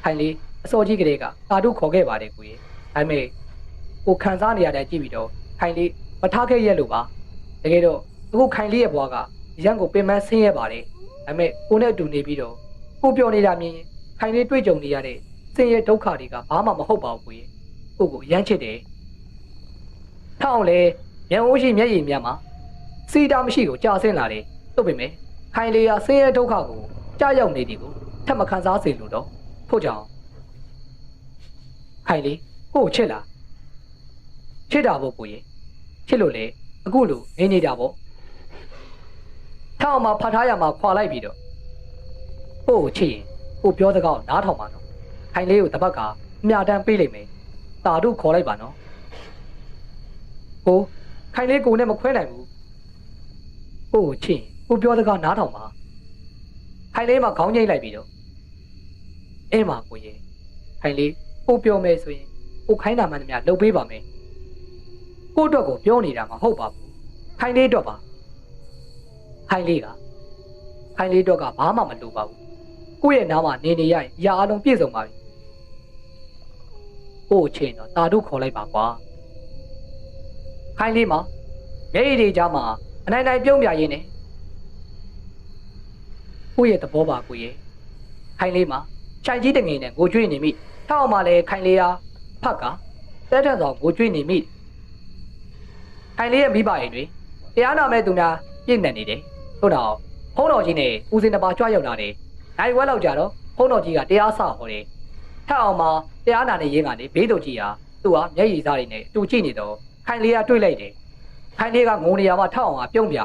Speaker 1: ခိုင်လေးအစောကြီးကလေးကတာတို့ခေါ်ခဲ့ပါတယ်ကိုကြီးဒါပေမဲ့ကိုခံစားနေရတဲ့ကြည့်ပြီးတော့ခိုင်လေးမထားခဲ့ရလို့ပါတကယ်တော့အခုခိုင်လေးရဲ့ဘွားကရန်ကိုပင်မဆင်းရဲပါတယ်ဒါပေမဲ့ကိုနဲ့အတူနေပြီးတော့ကိုပြောနေတာမြင်ခိုင်လေးတွေ့ကြုံနေရတဲ့ဆ င်းရဲဒုက္ခတွေကဘာမှမဟုတ်ပါဘူးကိုရမ်းချစ်တယ်ထောက်လေမျက်ဝန်းရှိမျက်ရည်မြတ်မှာစီတာမရှိကိုကြာဆင်းလာတယ်တို့ပေမဲ့ခိုင်လေးကဆင်းရဲဒုက္ခကိုကြာရောက်နေတယ်ကိုထပ်မခံစားစေလို့တော့ဖို့ကြောင့်ခိုင်လေးကိုချစ်လားချစ်တာပေါ့ကိုချစ်လို့လေအခုလိုနေနေကြပေါ့ထောက်မှာဖတ်ထားရမှာခွာလိုက်ပြီးတော့ကိုချစ်ရင်ကိုပြောတဲ့ကောင်နားထောင်ပါနော်ခိုင်လေးကိုတပတ်ကအမြတမ်းပေးလိုက်မယ်တာတို့ခေါ်လိုက်ပါနော်ကိုခိုင်လေးကိုနဲ့မခွဲနိုင်ဘူးကိုချစ်ကိုပြောတဲ့ကောင်နားထောင်ပါခိုင်လေးမှာခေါင်းငိမ့်လိုက်ပြီးတော့အဲ့မှာကိုခိုင်လေးကိုပြောမယ်ဆိုရင်ကိုခိုင်းတာမှန်သမျှလုပ်ပေးပါမယ်ကိုအတွက်ကိုပြောနေတာမဟုတ်ပါဘူးခိုင်လေးအတွက်ပါခိုင်လေးအတွက်ကဘာမှမလိုပါဘူးကိုရဲ့နားမှာနေနေရရင်ရာအလုံးပြည့်စုံပါပြီကိုချင်းတော့တာတို့ခေါ်လိုက်ပါကွာခိုင်လေးမှာမျက်ရည်တွေကြားမှာအနိုင်နိုင်ပြုံးပြရင်းနဲ့ကိုရဲ့သဘောပါကိုခိုင်လေးမှာခြိုင်ကြီးတငယ်နဲ့ငိုကြွေးနေမိထောက်မှလည်းခိုင်လေးဟာဖက်ကတဲထန်ဆောင်ငိုကြွေးနေမိခိုင်လေးရဲ့မိဘရင်တွေတရားနာမဲ့သူများပြည့်နေနေတယ်ထို့တော့ဖုန်းတော်ကြီးနဲ့ဦးစင်တစ်ပါးကြွရောက်လာတယ်နိုင်ဝက်လောက်ကြတော့ဖုန်းတော်ကြီးကတရားစဟောတယ်ထက်အောင်မှာတရားနာနေရင်းကနေဘေးတော်ကြီးဟာသူ့ဟာမျက်ရည်စားတွေနဲ့တူကြည့်နေတော့ခိုင်လေးကတွေ့လိုက်တယ်ခိုင်လေးကငုံနေရမှာထက်အောင်ကပြုံးပြ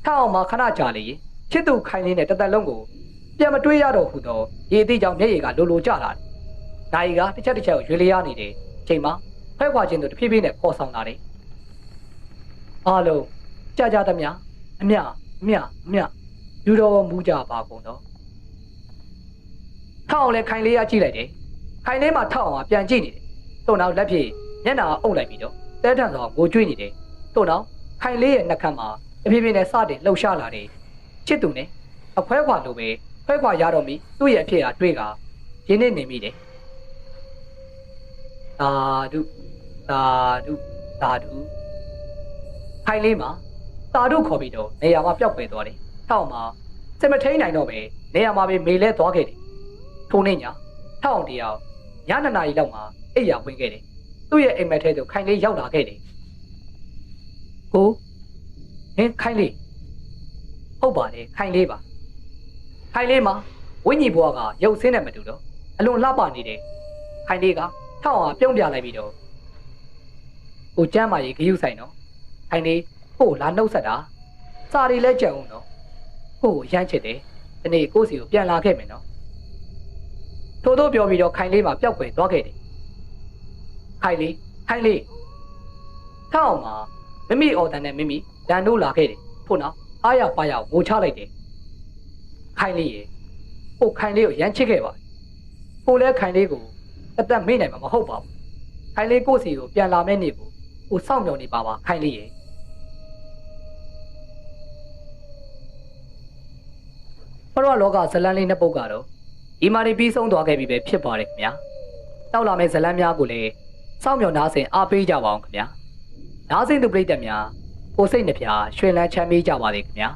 Speaker 1: ထက်အောင်မှာခဏကြာလေချစ်သူခိုင်လေးနဲ့တသက်လုံးကိုပြန်မတွေးရတော့ဘူးတော့ရေတိကြောင့်မျက်ရည်ကလိုလိုကျလာတယ်နိုင်ကတစ်ချက်ကိုရွေလျားနေတယ်ချိန်မှာဖဲခွာခြင်းတို့တဖြည်းဖြည်းနဲ့ပေါ်ဆောင်လာတယ်အားလုံးကြာသမျှအမြယူတော်မူကြပါကုန်တော့ထောက်အောင်လဲခိုင်လေးရကြည့်လိုက်တယ်ခိုင်လေးမှာထောက်အောင်ကပြန်ကြည့်နေတယ်တို့နောက်လက်ဖြင့်မျက်နှာအုပ်လိုက်ပြီးတော့တဲထန်ဆောင်ကိုကျွေးနေတယ်တို့နောက်ခိုင်လေးရဲ့နှက်ခမ်းမှာတဖြည်းဖြည်းနဲ့စတင်လှုပ်ရှားလာတယ်ချစ်သူနဲ့အခွဲခွာလိုပဲခွဲခွာရတော့မိသူ့ရဲ့အဖြစ်ဟာတွေးကရင်းနေမိတယ်သာဓုခိုင်လေးမှာသာဓုခေါ်ပြီးတော့နေရာမှာပျောက်ကွယ်သွားတယ်ထောက်မှာစင်မထိန်နိုင်တော့ပဲနေရာမှာပဲမေလဲသွားခဲ့တယ်ထိုနေ့ညထောက်အောင်တရားည2 နာရီလောက်မှာအိပ်ရာဝင်ခဲ့တယ်သူ့ရဲ့အိမ်မက်ထဲသို့ခိုင်လေးရောက်လာခဲ့တယ်ကိုဟင်ခိုင်လေးဟုတ်ပါတယ်ခိုင်လေးပါခိုင်လေးမှာဝိညာဉ်ဘွားကရုပ်ဆင်းနဲ့မတူတော့အလွန်လှပနေတယ်ခိုင်လေးကထောက်အောင်ပြုံးပြလိုက်ပြီးတော့ကိုကျမ်းမာရေးဂရုစိုက်နော်ခိုင်လေးကိုလာနှုတ်ဆက်တာစာရီလဲကြံအောင်နော်ကိုရမ်းချစ်တယ်ဒီနေ့ကိုစီကိုပြန်လာခဲ့မယ်နော်ထို့သောပြောပြီးတော့ခိုင်လေးမှာပျောက်ကွယ်သွားခဲ့တယ်ခိုင်လေးထောက်အောင်မှာမမိအော်တန်နဲ့မမိဒန်တို့လာခဲ့တယ်ဖို့နော်အားရပါရငိုချလိုက်တယ်ခိုင်လေးရေကိုခိုင်လေးကိုရမ်းချစ်ခဲ့ပါကိုလည်းခိုင်လေးကိုအသက်မေ့နိုင်မှာမဟုတ်ပါဘူးခိုင်လေးကိုစီကိုပြန်လာမယ့်နေ့ကိုစောင့်မျှော်နေပါခိုင်လေးရေဘရောလောကဇလန်းလေးနှစ်ပုဒ်ကတော့ဒီမာရီပြီးဆုံးသွားခဲ့ပြီပဲဖြစ်ပါတယ်ခင်ဗျာတောက်လာမယ့်ဇလန်းများကိုလည်းစောင့်မျှော်နားဆင်အားပေးကြပါအောင်ခင်ဗျာနားဆင်သူပရိသတ်များကိုစိတ်နှပြရွှင်လန်းချမ်းမြေ့ကြပါစေခင်ဗျာ